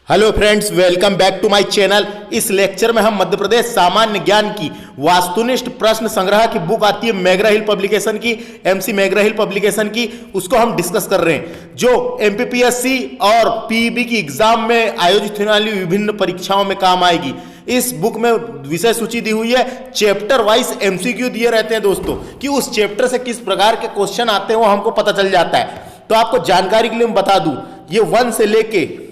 Hello friends, welcome back to my channel. इस lecture में हम मध्य प्रदेश सामान्य ज्ञान की वास्तुनिष्ठ प्रश्न संग्रह की बुक आती है मैगरा हिल पब्लिकेशन की, एमसी मैगरा हिल पब्लिकेशन की, उसको हम डिस्कस कर रहे हैं जो एमपीपीएससी और पीईबी की एग्जाम में आयोजित होने वाली विभिन्न परीक्षाओं में काम आएगी। इस बुक में विषय सूची दी हुई है, चैप्टर वाइज एमसीक्यू दिए रहते हैं दोस्तों, कि उस चैप्टर से किस प्रकार के क्वेश्चन आते हैं वो हमको पता चल जाता है। तो आपको जानकारी के लिए मैं बता दूं, ये 1 से लेके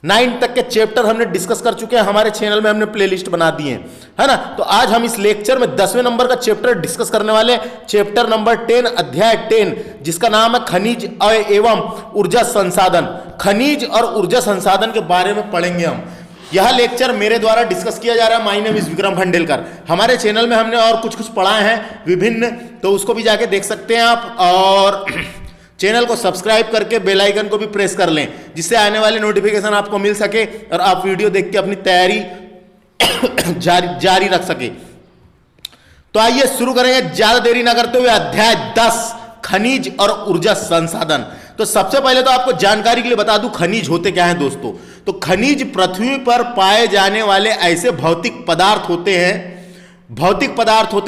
9 तक के चैप्टर हमने डिस्कस कर चुके हैं, हमारे चैनल में हमने प्लेलिस्ट बना दी है ना। तो आज हम इस लेक्चर में 10वें नंबर का चैप्टर डिस्कस करने वाले, चैप्टर नंबर 10, अध्याय 10, जिसका नाम है खनिज एवं ऊर्जा संसाधन। खनिज और ऊर्जा संसाधन के बारे में पढ़ेंगे हम। यह लेक्चर मेरे द्वारा डिस्कस किया जा रहा है। My name is Vikram Khandelkar. हमारे चैनल में हमने और कुछ पढ़ाए हैं विभिन्न, तो उसको भी जाके देख सकते हैं आप, और चैनल को सब्सक्राइब करके बेल आइकन को भी प्रेस कर लें, जिससे आने वाले नोटिफिकेशन आपको मिल सके और आप वीडियो देख के अपनी तैयारी जारी रख सके। तो आइए शुरू करेंगे ज्यादा देरी ना करते हुए। अध्याय 10, खनिज और ऊर्जा संसाधन। तो सबसे पहले तो आपको जानकारी के लिए बता दूं खनिज होते क्या हैं दोस्तों। तो खनिज पृथ्वी पर पाए जाने वाले ऐसे भौतिक पदार्थ होते हैं,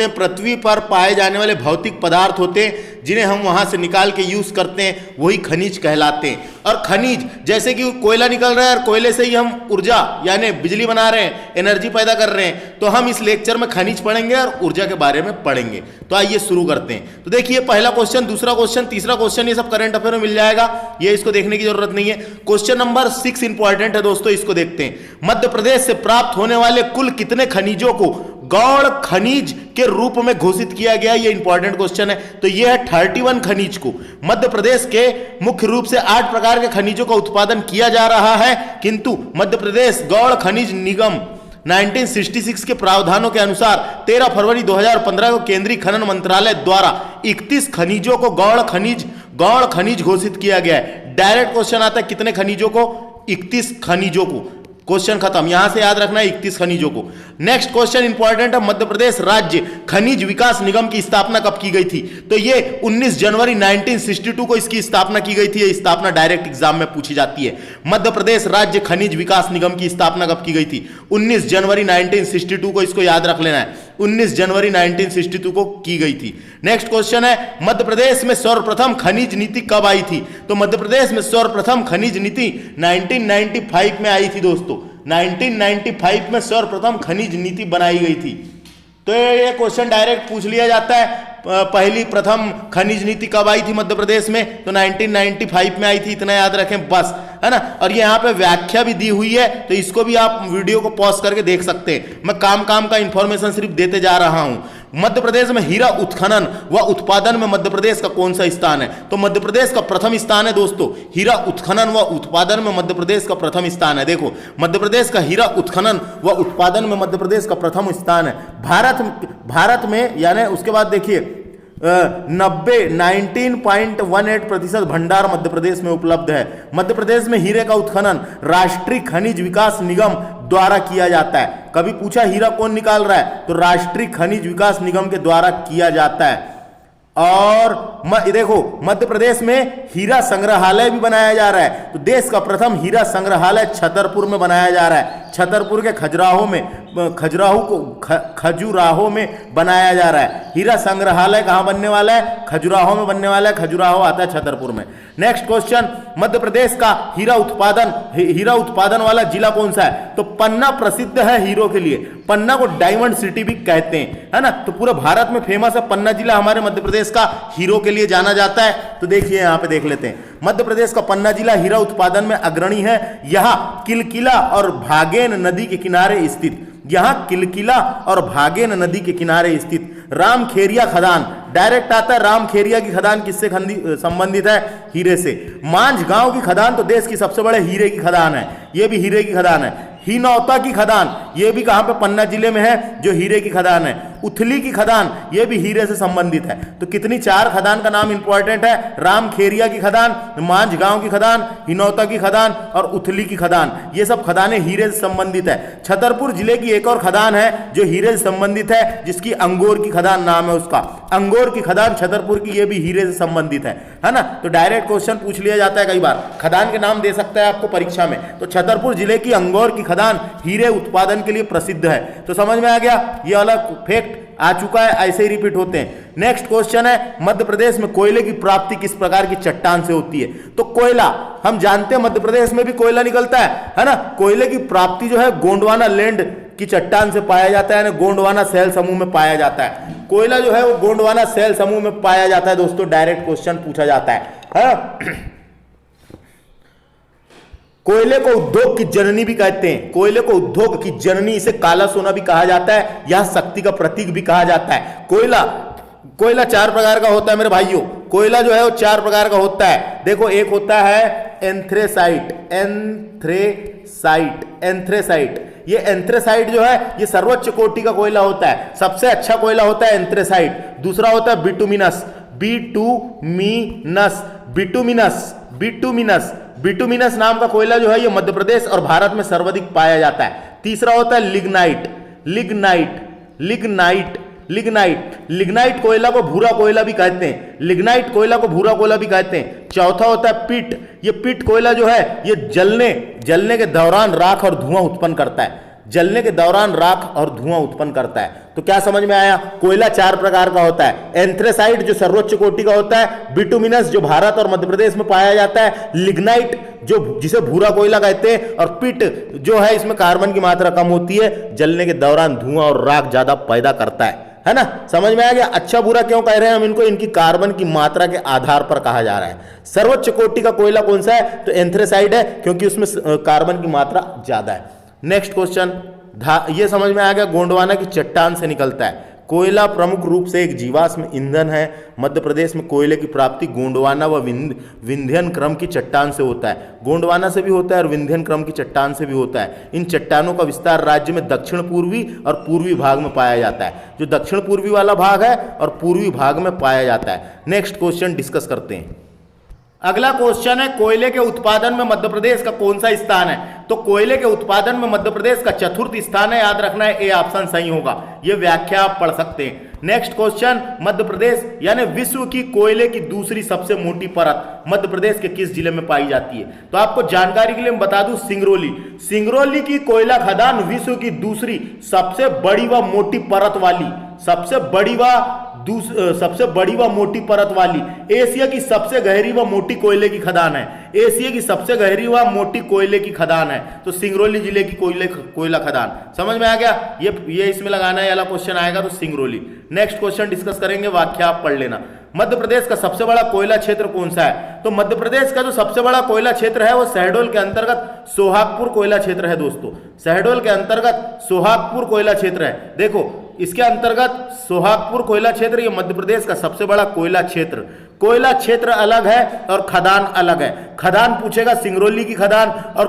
पृथ्वी पर पाए जाने वाले भौतिक पदार्थ होते हैं जिन्हें हम वहां से निकाल के यूज करते हैं, वही खनिज कहलाते हैं। और खनिज जैसे कि कोयला निकल रहा है और कोयले से ही हम ऊर्जा यानी बिजली बना रहे हैं, एनर्जी पैदा कर रहे हैं, तो हम इस लेक्चर में खनिज पढ़ेंगे और ऊर्जा के बारे में पढ़ेंगे। तो आइए शुरू करते हैं। तो देखिए, पहला क्वेश्चन, दूसरा क्वेश्चन, तीसरा क्वेश्चन, ये सब करंट अफेयर में मिल जाएगा, ये इसको देखने की जरूरत नहीं है। क्वेश्चन नंबर 6 इंपॉर्टेंट है दोस्तों, इसको देखते हैं। मध्य प्रदेश से प्राप्त होने वाले कुल कितने खनिजों को गौण खनिज के रूप में घोषित किया गया? ये इंपॉर्टेंट क्वेश्चन है। तो ये है 31 खनिज को। मध्य प्रदेश के मुख्य रूप से 8 प्रकार के खनिजों का उत्पादन किया जा रहा है, किंतु मध्य प्रदेश गौण खनिज निगम 1966 के प्रावधानों के अनुसार 13 फरवरी 2015 को केंद्रीय खनन मंत्रालय द्वारा 31 खनिजों को गौण खनिज घोषित किया गया है। डायरेक्ट क्वेश्चन आता है, कितने खनिजों को? 31 खनिजों को। क्वेश्चन खत्म, यहां से याद रखना है 31 खनिजों को। नेक्स्ट क्वेश्चन इंपॉर्टेंट है, मध्य प्रदेश राज्य खनिज विकास निगम की स्थापना कब की गई थी? तो ये 19 जनवरी 1962 को इसकी स्थापना की गई थी। ये स्थापना डायरेक्ट एग्जाम में पूछी जाती है। मध्य प्रदेश राज्य खनिज विकास निगम की स्थापना कब की गई थी? 19 जनवरी 1962 को, इसको याद रख लेना है, 19 जनवरी 1962 को की गई थी। नेक्स्ट क्वेश्चन है, मध्य प्रदेश में सर्वप्रथम खनिज नीति कब आई थी? तो मध्य प्रदेश में सर्वप्रथम खनिज नीति 1995 में आई थी दोस्तों। 1995 में सर्वप्रथम खनिज नीति बनाई गई थी। तो ये क्वेश्चन डायरेक्ट पूछ लिया जाता है, पहली प्रथम खनिज नीति कब आई थी मध्य प्रदेश में? तो 1995 में आई थी, इतना याद रखें बस, है ना। और ये यहाँ पे व्याख्या भी दी हुई है, तो इसको भी आप वीडियो को पॉज करके देख सकते हैं। मैं काम का इंफॉर्मेशन सिर्फ देते जा रहा हूं। मध्य प्रदेश में हीरा उत्खनन व उत्पादन में मध्य प्रदेश का कौन सा स्थान है? तो मध्य प्रदेश का प्रथम स्थान है दोस्तों। हीरा उत्खनन व उत्पादन में मध्य प्रदेश का प्रथम स्थान है। देखो, मध्य प्रदेश का हीरा उत्खनन व उत्पादन में मध्य प्रदेश का प्रथम स्थान है भारत में। यानी उसके बाद देखिए 19.18% भंडार मध्य प्रदेश में उपलब्ध है। मध्य प्रदेश में हीरे का उत्खनन राष्ट्रीय खनिज विकास निगम द्वारा किया जाता है। कभी पूछा हीरा कौन निकाल रहा है? तो राष्ट्रीय खनिज विकास निगम के द्वारा किया जाता है। और देखो, मध्य प्रदेश में हीरा संग्रहालय भी बनाया जा रहा है। तो देश का प्रथम हीरा संग्रहालय छतरपुर में बनाया जा रहा है। छतरपुर के खजुराहो में बनाया जा रहा है। हीरा संग्रहालय कहां बनने वाला है? खजुराहो में बनने वाला है। खजुराहो आता है छतरपुर में। नेक्स्ट क्वेश्चन, मध्य प्रदेश का हीरा उत्पादन वाला जिला कौन सा है? तो पन्ना प्रसिद्ध है हीरो के लिए। पन्ना को डायमंड सिटी भी कहते हैं, है ना। तो पूरे भारत में फेमस है पन्ना जिला, हमारे मध्य प्रदेश का हीरो के लिए जाना जाता है। तो देखिए यहां पे देख लेते हैं, मध्य प्रदेश का पन्ना जिला हीरा उत्पादन में अग्रणी है। यहां किलकिला और भागेन नदी के किनारे स्थित रामखेरिया खदान, डायरेक्ट आता है। रामखेरिया की खदान किससे संबंधित है? हीरे से। मांझ गांव की खदान तो देश की सबसे बड़े हीरे की खदान है, ये भी हीरे की खदान है। हिनौता की खदान, ये भी कहां पे, पन्ना जिले में है, जो हीरे की खदान है। उथली की खदान, ये भी हीरे से संबंधित है। तो कितनी 4 खदान का नाम इंपॉर्टेंट है, रामखेरिया की खदान, मांझगांव की खदान, हिनौता की खदान और उथली की खदान। ये सब खदानें हीरे से संबंधित है। छतरपुर जिले की एक और खदान है जो हीरे से संबंधित है, जिसकी अंगोर की खदान नाम है उसका। अंगोर की खदान छतरपुर की, ये भी हीरे से संबंधित है ना। तो डायरेक्ट क्वेश्चन पूछ लिया जाता है, कई बार खदान के नाम दे सकता है आपको परीक्षा में। तो छतरपुर जिले की अंगोर की खदान हीरे उत्पादन के लिए प्रसिद्ध है। तो समझ में आ गया, ये अलग फैक्ट आ चुका है, ऐसे ही रिपीट होते हैं। नेक्स्ट क्वेश्चन है, मध्य प्रदेश में कोयले की प्राप्ति किस प्रकार की चट्टान से होती है। तो कोयला हम जानते हैं मध्य प्रदेश में भी कोयला निकलता है ना। कोयले की प्राप्ति जो है गोंडवाना लैंड की चट्टान से पाया जाता है ना, गोंडवाना सेल समूह में पाया जाता है। कोयला जो है वो गोंडवाना सेल समूह में पाया जाता है दोस्तों, डायरेक्ट क्वेश्चन पूछा जाता है। कोयले को उद्योग की जननी भी कहते हैं, कोयले को उद्योग की जननी, इसे काला सोना भी कहा जाता है, यह शक्ति का प्रतीक भी कहा जाता है। कोयला 4 प्रकार का होता है मेरे भाइयों। कोयला जो है वो 4 प्रकार का होता है। देखो, एक होता है एंथ्रेसाइट। ये एंथ्रेसाइट जो है ये सर्वोच्च कोटि का कोयला होता है, सबसे अच्छा कोयला होता है एंथ्रेसाइट। दूसरा होता है बिटुमिनस नाम का कोयला जो है ये मध्य प्रदेश और भारत में सर्वाधिक पाया जाता है। तीसरा होता है लिग्नाइट कोयला को भूरा कोयला भी कहते हैं। चौथा होता है पिट। ये पिट कोयला जो है ये जलने के दौरान राख और धुआं उत्पन्न करता है। तो क्या समझ में आया, कोयला 4 प्रकार का होता है। एंथ्रेसाइट जो सर्वोच्च कोटि का होता है, बिटुमिनस जो भारत और मध्य प्रदेश में पाया जाता है, लिग्नाइट जो जिसे भूरा कोयला कहते हैं, और पिट जो है इसमें कार्बन की मात्रा कम होती है, जलने के दौरान धुआं और राख ज्यादा पैदा करता है ना। समझ में आ गया। अच्छा बुरा क्यों कह रहे हैं हम इनको, इनकी कार्बन की मात्रा के आधार पर कहा जा रहा है। सर्वोच्च कोटि का कोयला कौन सा है, तो एंथ्रेसाइट है, क्योंकि उसमें कार्बन की मात्रा ज्यादा है। नेक्स्ट क्वेश्चन, ये समझ में आ गया, गोंडवाना की चट्टान से निकलता है। कोयला प्रमुख रूप से एक जीवाश्म ईंधन है। मध्य प्रदेश में कोयले की प्राप्ति गोंडवाना व विंध्यन क्रम की चट्टान से होता है। गोंडवाना से भी होता है और विंध्यन क्रम की चट्टान से भी होता है। इन चट्टानों का विस्तार राज्य में दक्षिण पूर्वी और पूर्वी भाग में पाया जाता है। जो दक्षिण पूर्वी वाला भाग है और पूर्वी भाग में पाया जाता है। नेक्स्ट क्वेश्चन डिस्कस करते हैं। अगला क्वेश्चन है, कोयले के उत्पादन में मध्य प्रदेश का कौन सा स्थान है। तो कोयले के उत्पादन में मध्य प्रदेश का 4th स्थान है, याद रखना है, ए ऑप्शन सही होगा। ये व्याख्या आप पढ़ सकते हैं। नेक्स्ट क्वेश्चन, मध्य प्रदेश यानी विश्व की कोयले की दूसरी सबसे मोटी परत मध्य प्रदेश के किस जिले में पाई जाती है। तो आपको जानकारी के लिए मैं बता दूं, सिंगरौली की कोयला खदान विश्व की दूसरी सबसे बड़ी व मोटी परत वाली, सबसे बड़ी व मोटी परत वाली, एशिया की सबसे गहरी व मोटी कोयले की खदान है। एशिया की सबसे गहरी व मोटी कोयले की खदान है। तो सिंगरौली जिले की कोयला खदान। समझ में आ गया। ये इसमें लगाना है, वाला क्वेश्चन आएगा तो सिंगरौली। नेक्स्ट क्वेश्चन डिस्कस करेंगे, व्याख्या आप पढ़ लेना। मध्य प्रदेश का सबसे बड़ा कोयला क्षेत्र कौन सा है। तो मध्य प्रदेश का जो सबसे बड़ा कोयला क्षेत्र है वो शहडोल के अंतर्गत सोहागपुर कोयला क्षेत्र है दोस्तों। शहडोल के अंतर्गत सोहागपुर कोयला क्षेत्र है। देखो, इसके अंतर्गत सोहागपुर कोयला क्षेत्र, ये मध्य प्रदेश का सबसे बड़ा कोयला क्षेत्र। कोयला क्षेत्र अलग है और खदान अलग है। खदान पूछेगा सिंगरौली की खदान, और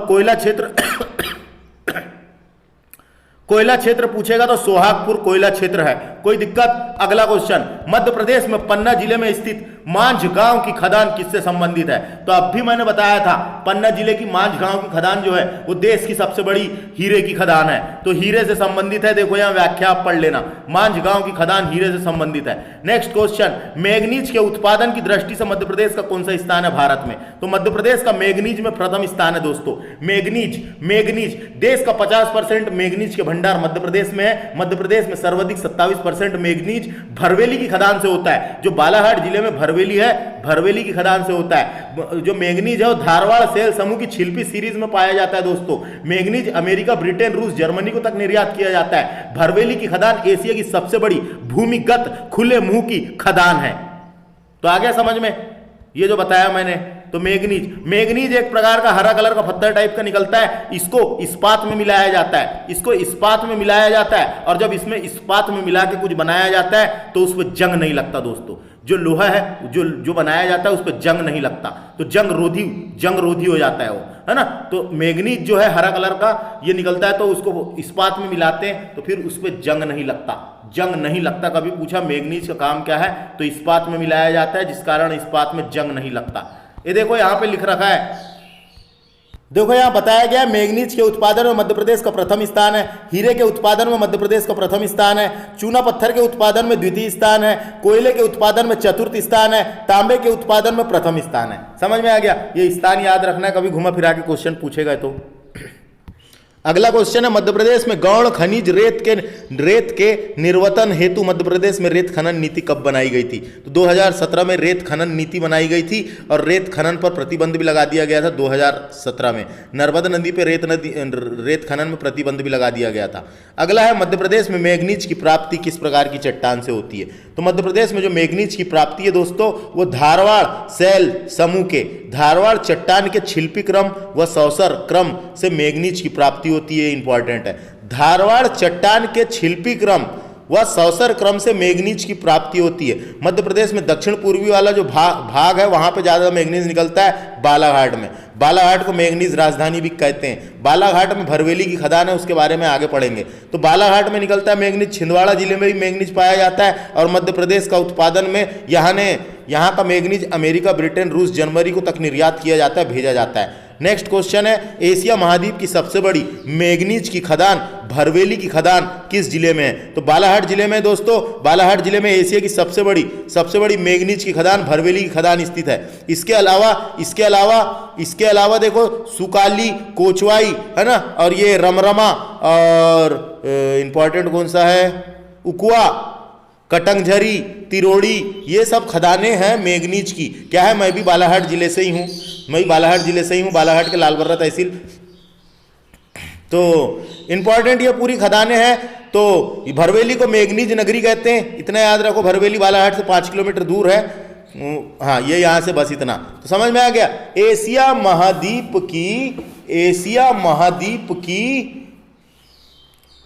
कोयला क्षेत्र पूछेगा तो सोहागपुर कोयला क्षेत्र है। कोई दिक्कत। अगला क्वेश्चन, मध्य प्रदेश में पन्ना जिले में स्थित मांझगांव की खदान किससे संबंधित है। तो अब भी मैंने बताया था, पन्ना जिले की मांझगांव की खदान जो है वो देश की सबसे बड़ी हीरे की खदान है। तो हीरे से संबंधित है। देखो यहाँ व्याख्या आप पढ़ लेना, मांझगांव की खदान हीरे से संबंधित है। नेक्स्ट क्वेश्चन, मैग्नीज के उत्पादन की दृष्टि से मध्य प्रदेश का कौन सा स्थान है भारत में। तो मध्य प्रदेश का मैग्नीज में प्रथम स्थान है दोस्तों। मैग्नीज देश का 50% मैग्नीज के भंडार मध्य प्रदेश में है। मध्य प्रदेश में सर्वाधिक 27% मैग्नीज भरवेली की खदान से होता है। जो बालाघाट जिले में भरवेली है, भरवेली की खदान से होता है। जो मैग्नीज है वो धारवाड़ सेल समूह की छिल्पी सीरीज में पाया जाता है दोस्तों। मैग्नीज अमेरिका, ब्रिटेन, रूस, जर्मनी को तक निर्यात किया जाता है। भरवेली की खदान एशिया की सबसे बड़ी भूमिगत खुले मुंह की खदान है। तो आ गया समझ में ये जो बताया मैंने। तो मैग्नीज एक प्रकार का हरा कलर का पत्थर टाइप का निकलता है। इसको इस्पात में मिलाया जाता है। और जब इसमें इस्पात में मिला के कुछ बनाया जाता है तो उस पर जंग नहीं लगता दोस्तों। जो लोहा है जो बनाया जाता है उस पर जंग नहीं लगता, तो जंग रोधी हो जाता है वो। है ना। तो मैग्नीज जो है हरा कलर का ये निकलता है, तो उसको इस्पात में मिलाते हैं तो फिर उस पर जंग नहीं लगता, जंग नहीं लगता। कभी पूछा मैग्नीज का काम क्या है, तो इस्पात में मिलाया जाता है, जिस कारण इस्पात में जंग नहीं लगता। ये देखो यहाँ पे लिख रखा है, देखो यहाँ बताया गया है मैग्नीज के उत्पादन में मध्य प्रदेश का प्रथम स्थान है, हीरे के उत्पादन में मध्य प्रदेश का प्रथम स्थान है, चूना पत्थर के उत्पादन में द्वितीय स्थान है, कोयले के उत्पादन में चतुर्थ स्थान है, तांबे के उत्पादन में प्रथम स्थान है। समझ में आ गया, ये स्थान याद रखना है, कभी घुमा फिरा के क्वेश्चन पूछेगा तो। अगला क्वेश्चन है, मध्य प्रदेश में गौण खनिज रेत के निर्वतन हेतु मध्य प्रदेश में रेत खनन नीति कब बनाई गई थी? तो 2017 में रेत खनन नीति बनाई गई थी और रेत खनन पर प्रतिबंध भी लगा दिया गया था 2017 में। नर्मदा नदी पे रेत खनन में प्रतिबंध भी लगा दिया गया था। अगला है, मध्य प्रदेश में मैग्नीज की प्राप्ति किस प्रकार की चट्टान से होती है? तो मध्य प्रदेश में जो मैग्नीज की प्राप्ति है दोस्तों, वो धारवाड़ शैल समूह के धारवाड़ चट्टान के शिल्पी क्रम व सौसर क्रम से मैग्नीज की प्राप्ति होती है। इंपॉर्टेंट है, धारवाड़ चट्टान के शिल्पी क्रम व सौसर क्रम से मैग्नीज की प्राप्ति होती है। मध्य प्रदेश में दक्षिण पूर्वी वाला जो भाग है वहां पे ज्यादा मैग्नीज निकलता है, बालाघाट में। बालाघाट को मैग्नीज राजधानी भी कहते हैं। बालाघाट में भरवेली की खदान है, उसके बारे में आगे पढ़ेंगे। तो बालाघाट में निकलता है मैग्नीज, छिंदवाड़ा जिले में भी मैग्नीज पाया जाता है और मध्य प्रदेश का उत्पादन में यहाँ का मैग्नीज अमेरिका, ब्रिटेन, रूस, जर्मनी को तक निर्यात किया जाता है, भेजा जाता है। नेक्स्ट क्वेश्चन है, एशिया महाद्वीप की सबसे बड़ी मैग्नीज की खदान भरवेली की खदान किस जिले में है? तो बालाघाट जिले में दोस्तों, बालाघाट जिले में एशिया की सबसे बड़ी मैग्नीज की खदान भरवेली की खदान स्थित है। इसके अलावा देखो सुकाली, कोचवाई है ना, और ये रमरमा, और इंपॉर्टेंट कौन सा है, उकुआ, कटंगझरी, तिरोड़ी, ये सब खदानें हैं मैग्नीज की। क्या है, मैं भी बालाघाट जिले से ही हूँ, बालाघाट के लालबर्रा तहसील। तो इंपॉर्टेंट ये पूरी खदानें हैं। तो भरवेली को मैग्नीज नगरी कहते हैं, इतना याद रखो। भरवेली बालाघाट से 5 किलोमीटर दूर है। हाँ, ये यहाँ से बस इतना, तो समझ में आ गया। एशिया महाद्वीप की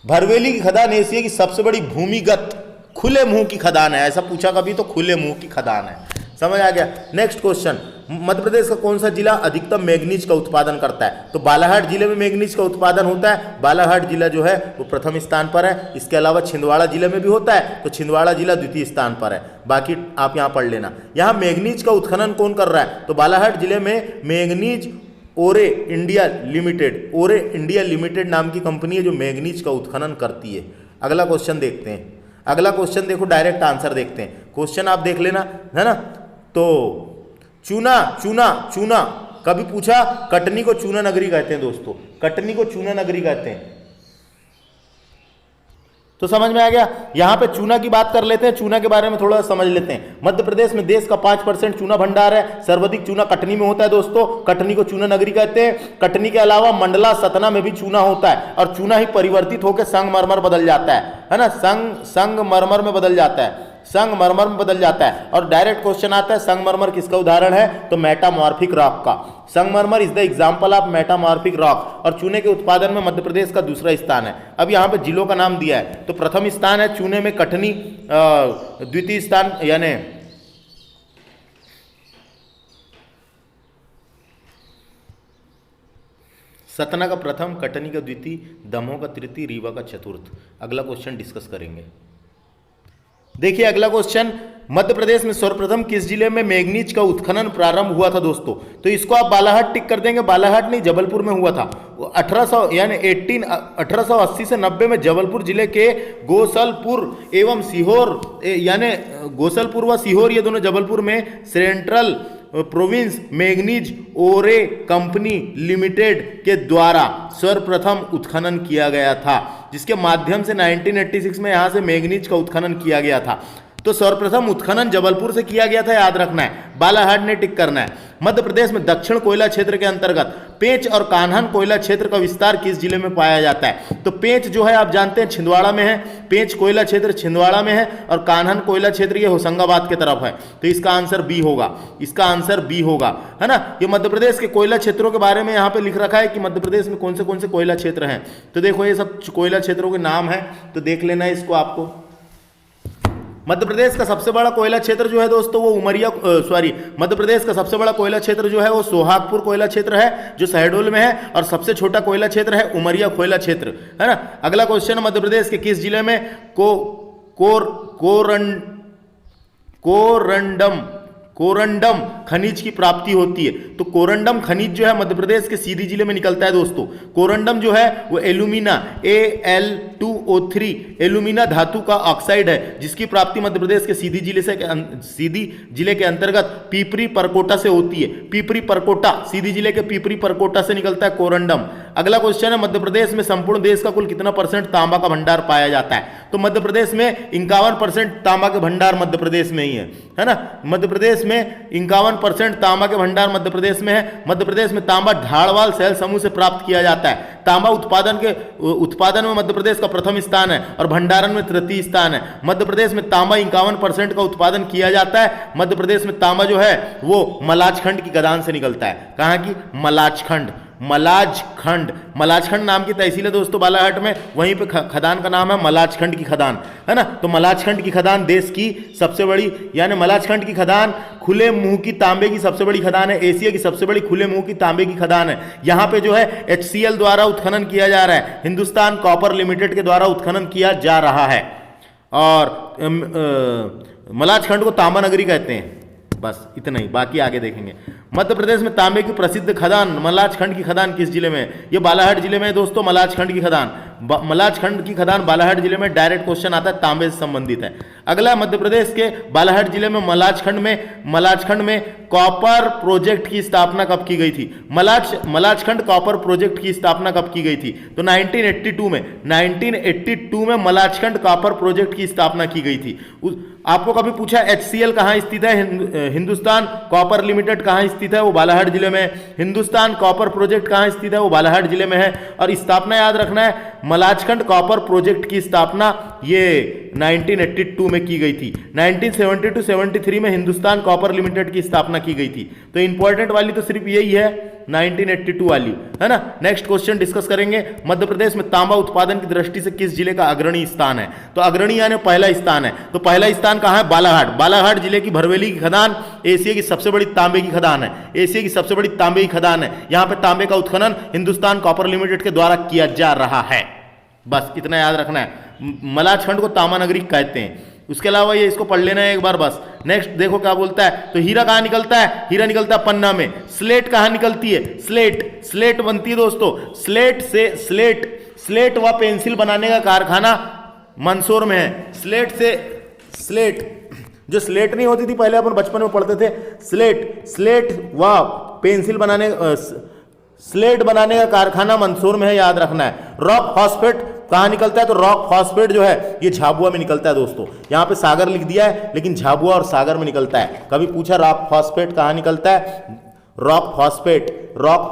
भरवेली की खदान एशिया की सबसे बड़ी भूमिगत खुले मुंह की खदान है। ऐसा पूछा कभी तो खुले मुंह की खदान है। समझ आ गया। नेक्स्ट क्वेश्चन, मध्य प्रदेश का कौन सा जिला अधिकतम मैग्नीज का उत्पादन करता है? तो बालाघाट जिले में मैग्नीज का उत्पादन होता है। बालाघाट जिला जो है वो प्रथम स्थान पर है। इसके अलावा छिंदवाड़ा जिले में भी होता है, तो छिंदवाड़ा जिला द्वितीय स्थान पर है। बाकी आप यहाँ पढ़ लेना। यहाँ मैग्नीज का उत्खनन कौन कर रहा है? तो बालाघाट जिले में मैग्नीज ओरे इंडिया लिमिटेड नाम की कंपनी है जो मैग्नीज का उत्खनन करती है। अगला क्वेश्चन देखते हैं। अगला क्वेश्चन देखो, डायरेक्ट आंसर देखते हैं। क्वेश्चन आप देख लेना, है ना। तो चूना कभी पूछा, कटनी को चूना नगरी कहते हैं दोस्तों, कटनी को चूना नगरी कहते हैं। तो समझ में आ गया। यहां पे चूना की बात कर लेते हैं, चूना के बारे में थोड़ा समझ लेते हैं। मध्य प्रदेश में देश का 5% चूना भंडार है। सर्वाधिक चूना कटनी में होता है दोस्तों, कटनी को चूना नगरी कहते हैं। कटनी के अलावा मंडला, सतना में भी चूना होता है और चूना ही परिवर्तित होकर संगमरमर बदल जाता है ना, संगमरमर में बदल जाता है, संगमरमर में बदल जाता है। और डायरेक्ट क्वेश्चन आता है, संगमरमर किसका उदाहरण है? तो मेटामॉर्फिक रॉक का। संगमरमर is the example of metamorphic rock. और चूने के उत्पादन में मध्य प्रदेश का दूसरा स्थान है। अब यहाँ पे जिलों का नाम दिया है, तो प्रथम स्थान है चूने में कटनी, द्वितीय स्थान यानी सतना का प्रथम, कटनी का द्वितीय, दमोह का तृतीय, रीवा का चतुर्थ। अगला क्वेश्चन डिस्कस करेंगे। देखिए अगला क्वेश्चन, मध्य प्रदेश में सर्वप्रथम किस जिले में मैग्नीज का उत्खनन प्रारंभ हुआ था दोस्तों? तो इसको आप बालाघाट टिक कर देंगे। बालाघाट नहीं, जबलपुर में हुआ था। 1880 से 90 में जबलपुर जिले के गोसलपुर एवं सीहोर, यानी गोसलपुर व सीहोर, ये दोनों जबलपुर में सेंट्रल प्रोविंस मैग्नीज ओरे कंपनी लिमिटेड के द्वारा सर्वप्रथम उत्खनन किया गया था, जिसके माध्यम से 1986 में यहां से मैग्नीज का उत्खनन किया गया था। तो सर्वप्रथम उत्खनन जबलपुर से किया गया था, याद रखना है। बालाघाट ने टिक करना है। मध्य प्रदेश में दक्षिण कोयला क्षेत्र के अंतर्गत पेंच और कान्हन कोयला क्षेत्र का विस्तार किस जिले में पाया जाता है? तो पेंच जो है आप जानते हैं छिंदवाड़ा में है, पेंच कोयला क्षेत्र छिंदवाड़ा में है, और कान्हन कोयला क्षेत्र ये होशंगाबाद के तरफ है। तो इसका आंसर बी होगा, इसका आंसर बी होगा, है ना। ये मध्य प्रदेश के कोयला क्षेत्रों के बारे में यहाँ पे लिख रखा है कि मध्य प्रदेश में कौन से कोयला क्षेत्र हैं। तो देखो ये सब कोयला क्षेत्रों के नाम है, तो देख लेना है इसको आपको। मध्य प्रदेश का सबसे बड़ा कोयला क्षेत्र जो है दोस्तों वो उमरिया मध्य प्रदेश का सबसे बड़ा कोयला क्षेत्र जो है वो सोहागपुर कोयला क्षेत्र है जो शहडोल में है, और सबसे छोटा कोयला क्षेत्र है उमरिया कोयला क्षेत्र, है ना। अगला क्वेश्चन है, मध्य प्रदेश के किस जिले में कोरंडम खनिज की प्राप्ति होती है? तो कोरंडम खनिज जो है मध्य प्रदेश के सीधी जिले में निकलता है दोस्तों। कोरंडम जो है वो एल्यूमिना Al2O3 एल्यूमिना धातु का ऑक्साइड है, जिसकी प्राप्ति मध्य प्रदेश के सीधी जिले के अंतर्गत पीपरी परकोटा से होती है। पीपरी परकोटा, सीधी जिले के पीपरी परकोटा से निकलता है कोरंडम। अगला क्वेश्चन है, मध्य प्रदेश में संपूर्ण देश का कुल कितना % तांबा का भंडार पाया जाता है? तो मध्य प्रदेश में 51% तांबा के भंडार मध्य प्रदेश में ही है ना। मध्य प्रदेश में 51% तांबा के भंडार मध्य प्रदेश में है। मध्य प्रदेश में तांबा ढालवाल शैल समूह से प्राप्त किया जाता है। तांबा उत्पादन में मध्य प्रदेश का प्रथम स्थान है और भंडारण में तृतीय स्थान है। मध्य प्रदेश में तांबा 51% का उत्पादन किया जाता है। मध्य प्रदेश में तांबा जो है वो मलाजखंड की खदान से निकलता है। कहाँ की? मलाजखंड नाम की तहसील है दोस्तों बालाघाट में, वहीं पे खदान का नाम है मलाजखंड की खदान, है ना। तो मलाजखंड की खदान देश की सबसे बड़ी, यानी मलाजखंड की खदान खुले मुंह की तांबे की सबसे बड़ी खदान है। एशिया की सबसे बड़ी खुले मुंह की तांबे की खदान है। यहाँ पे जो है HCL द्वारा उत्खनन किया जा रहा है, हिंदुस्तान कॉपर लिमिटेड के द्वारा उत्खनन किया जा रहा है, और मलाजखंड को तांबा नगरी कहते हैं। बस इतना ही, बाकी आगे देखेंगे। मध्य प्रदेश में तांबे की प्रसिद्ध खदान मलाजखंड की खदान किस जिले में है? ये बालाघाट जिले में है दोस्तों। मलाजखंड की खदान बालाघाट जिले में डायरेक्ट क्वेश्चन आता है, तांबे से संबंधित है। अगला, मध्य प्रदेश के बालाघाट जिले में मलाजखंड में कॉपर प्रोजेक्ट की स्थापना कब की गई थी? मलाजखंड कॉपर प्रोजेक्ट की स्थापना कब की गई थी? तो 1982 में मलाजखंड कॉपर प्रोजेक्ट की स्थापना की गई थी। आपको कभी पूछा HCL कहाँ स्थित है? हिंदुस्तान कॉपर लिमिटेड कहाँ स्थित है? वो बालाघाट जिले में है। हिंदुस्तान कॉपर प्रोजेक्ट कहाँ स्थित है? वो बालाघाट जिले में है। और स्थापना याद रखना है, मलाजखंड कॉपर प्रोजेक्ट की स्थापना ये 1982 में की गई थी। 1972-73 में हिंदुस्तान कॉपर लिमिटेड की स्थापना की गई थी। तो इंपॉर्टेंट वाली तो सिर्फ यही है 1982 वाली, है ना। नेक्स्ट क्वेश्चन डिस्कस करेंगे, मध्य प्रदेश में तांबा उत्पादन की दृष्टि से किस जिले का अग्रणी स्थान है? तो अग्रणी यानी पहला स्थान है। तो पहला स्थान कहाँ है? बालाघाट जिले की भरवेली की खदान एशिया की सबसे बड़ी तांबे की खदान है। एशिया की सबसे बड़ी तांबे की खदान है। यहाँ पे तांबे का उत्खनन हिंदुस्तान कॉपर लिमिटेड के द्वारा किया जा रहा है। बस इतना याद रखना है। मलाजखंड को तांबा नगरी कहते हैं। उसके अलावा ये इसको पढ़ लेना है एक बार बस। नेक्स्ट देखो क्या बोलता है, तो हीरा कहाँ निकलता है? हीरा निकलता है पन्ना में। स्लेट कहाँ निकलती है? स्लेट बनती है दोस्तों। स्लेट व पेंसिल बनाने का कारखाना मंदसौर में है। स्लेट जो स्लेट नहीं होती थी पहले, अपन बचपन में पढ़ते थे, स्लेट व पेंसिल स्लेट बनाने का कारखाना मंदसौर में है, याद रखना है। रॉक फॉस्फेट कहाँ निकलता है? तो रॉक फॉस्फेट जो है ये झाबुआ में निकलता है दोस्तों। यहाँ पे सागर लिख दिया है, लेकिन झाबुआ और सागर में निकलता है। कभी पूछा रॉक फॉस्फेट कहाँ निकलता है? रॉक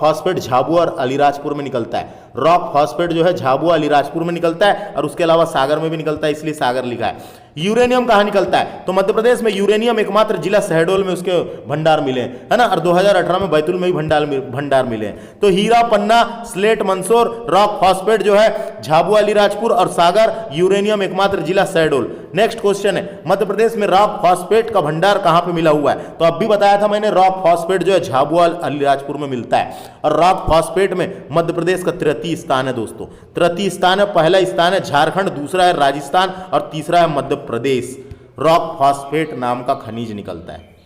फॉस्फेट झाबुआ और अलीराजपुर में निकलता है। रॉक फॉस्फेट जो है झाबुआ अलीराजपुर में निकलता है, और उसके अलावा सागर में भी निकलता है, इसलिए सागर लिखा है। यूरेनियम कहाँ निकलता है? तो मध्य प्रदेश में यूरेनियम एकमात्र जिला शहडोल में उसके भंडार मिले हैं, है ना। और 2018 में बैतूल में भी भंडार मिले हैं। तो हीरा पन्ना, स्लेट मंदसौर, रॉक फॉस्फेट जो है झाबुआ अलीराजपुर, और सागर यूरेनियम एकमात्र जिला शहडोल। नेक्स्ट क्वेश्चन है, मध्य प्रदेश में रॉक फॉस्फेट का भंडार कहाँ पे मिला हुआ है? तो अब भी बताया था मैंने, रॉक फॉस्फेट जो है झाबुआ अलीराजपुर में मिलता है। और रॉक फॉस्फेट में मध्य प्रदेश का तृतीय स्थान है दोस्तों। तृतीय स्थान है। पहला स्थान है झारखंड, दूसरा है राजस्थान, और तीसरा है मध्य प्रदेश। रॉक फॉस्फेट नाम का खनिज निकलता है।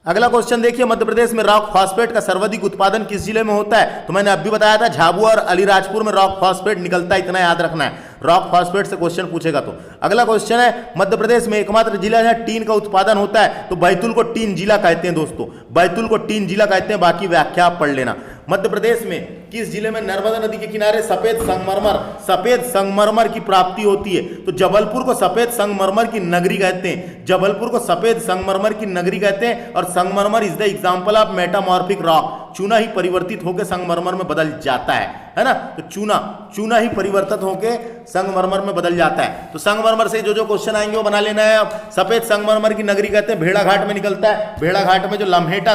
अगला क्वेश्चन देखिए, मध्य प्रदेश में रॉक फॉस्फेट का सर्वाधिक उत्पादन किस जिले में होता है? तो मैंने अभी बताया था झाबुआ और अलीराजपुर में रॉक फॉस्फेट निकलता है, इतना याद रखना है। रॉक फॉस्फेट से क्वेश्चन पूछेगा तो। अगला क्वेश्चन है, मध्य प्रदेश में एकमात्र जिला है टीन का उत्पादन होता है, तो बैतूल को टीन जिला कहते हैं दोस्तों। बैतूल को टीन जिला कहते हैं, बाकी व्याख्या आप पढ़ लेना। मध्य प्रदेश में किस जिले में नर्मदा नदी के किनारे सफेद संगमरमर की प्राप्ति होती है? तो जबलपुर को सफेद संगमरमर की नगरी कहते हैं। जबलपुर को सफेद संगमरमर की नगरी कहते हैं। और संगमरमर is the example of metamorphic rock. चूना ही परिवर्तित होकर संगमरमर में बदल जाता है ना। तो चूना ही परिवर्तित होकर संगमरमर में बदल जाता है। तो संगमरमर से जो क्वेश्चन आएंगे वो बना लेना है। अब सफेद संगमरमर की नगरी कहते हैं, भेड़ाघाट में निकलता है। भेड़ाघाट में जो लम्हेटा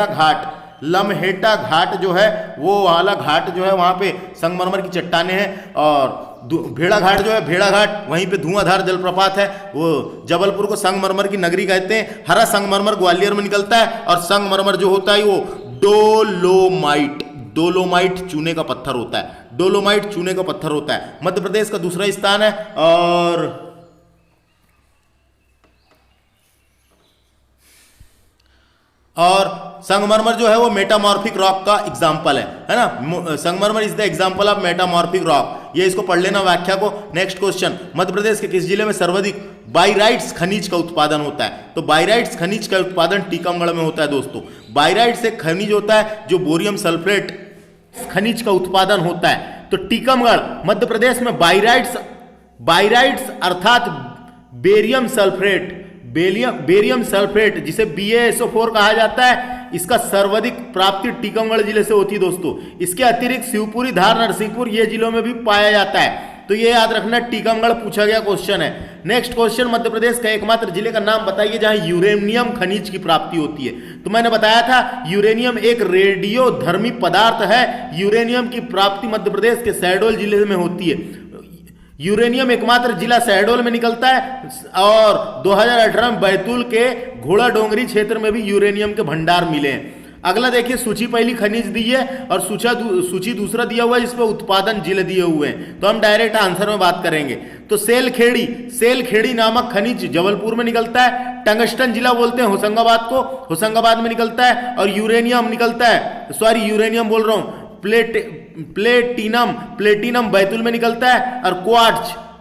घाट है, लम्हेटा घाट जो है वो वाला घाट जो है वहाँ पे संगमरमर की चट्टानें हैं। और भेड़ा घाट जो है, भेड़ा घाट वहीं पे धुआंधार जलप्रपात है। वो जबलपुर को संगमरमर की नगरी कहते हैं। हरा संगमरमर ग्वालियर में निकलता है और संगमरमर जो होता है वो डोलोमाइट चूने का पत्थर होता है। डोलोमाइट चूने का पत्थर होता है। मध्य प्रदेश का दूसरा स्थान है। और संगमरमर जो है वो मेटामॉर्फिक रॉक का एग्जाम्पल है ना। संगमरमर is the example of metamorphic rock. ये इसको पढ़ लेना व्याख्या को। नेक्स्ट क्वेश्चन, मध्य प्रदेश के किस जिले में सर्वाधिक बाइराइट्स खनिज का उत्पादन होता है? तो बाइराइट्स खनिज का उत्पादन टीकमगढ़ में होता है दोस्तों। बाइराइट्स एक खनिज होता है जो बोरियम सल्फेट खनिज का उत्पादन होता है। तो टीकमगढ़ मध्य प्रदेश में बाइराइट्स अर्थात बेरियम सल्फेट जिसे BaSO4 कहा जाता है, इसका सर्वाधिक प्राप्ति टीकमगढ़ जिले से होती है दोस्तों। इसके अतिरिक्त शिवपुरी, धार, नरसिंहपुर ये जिलों में भी पाया जाता है। तो ये याद रखना, टीकमगढ़ पूछा गया क्वेश्चन है। नेक्स्ट क्वेश्चन, मध्य प्रदेश का एकमात्र जिले का नाम बताइए जहां यूरेनियम खनिज की प्राप्ति होती है। तो मैंने बताया था यूरेनियम एक रेडियोधर्मी पदार्थ है। यूरेनियम की प्राप्ति मध्य प्रदेश के शहडोल जिले में होती है। यूरेनियम एकमात्र जिला शहडोल में निकलता है। और 2018 में बैतूल के घोड़ा डोंगरी क्षेत्र में भी यूरेनियम के भंडार मिले हैं। अगला देखिए, सूची पहली खनिज दी है और सूची दूसरा दिया हुआ है जिसपे उत्पादन जिले दिए हुए हैं। तो हम डायरेक्ट आंसर में बात करेंगे। तो सेलखेड़ी नामक खनिज जबलपुर में निकलता है। टंगस्टन जिला बोलते हैं होशंगाबाद को, होशंगाबाद में निकलता है। और यूरेनियम निकलता है, सॉरी यूरेनियम बोल रहा हूं, प्लेटिनम बैतूल में निकलता है। और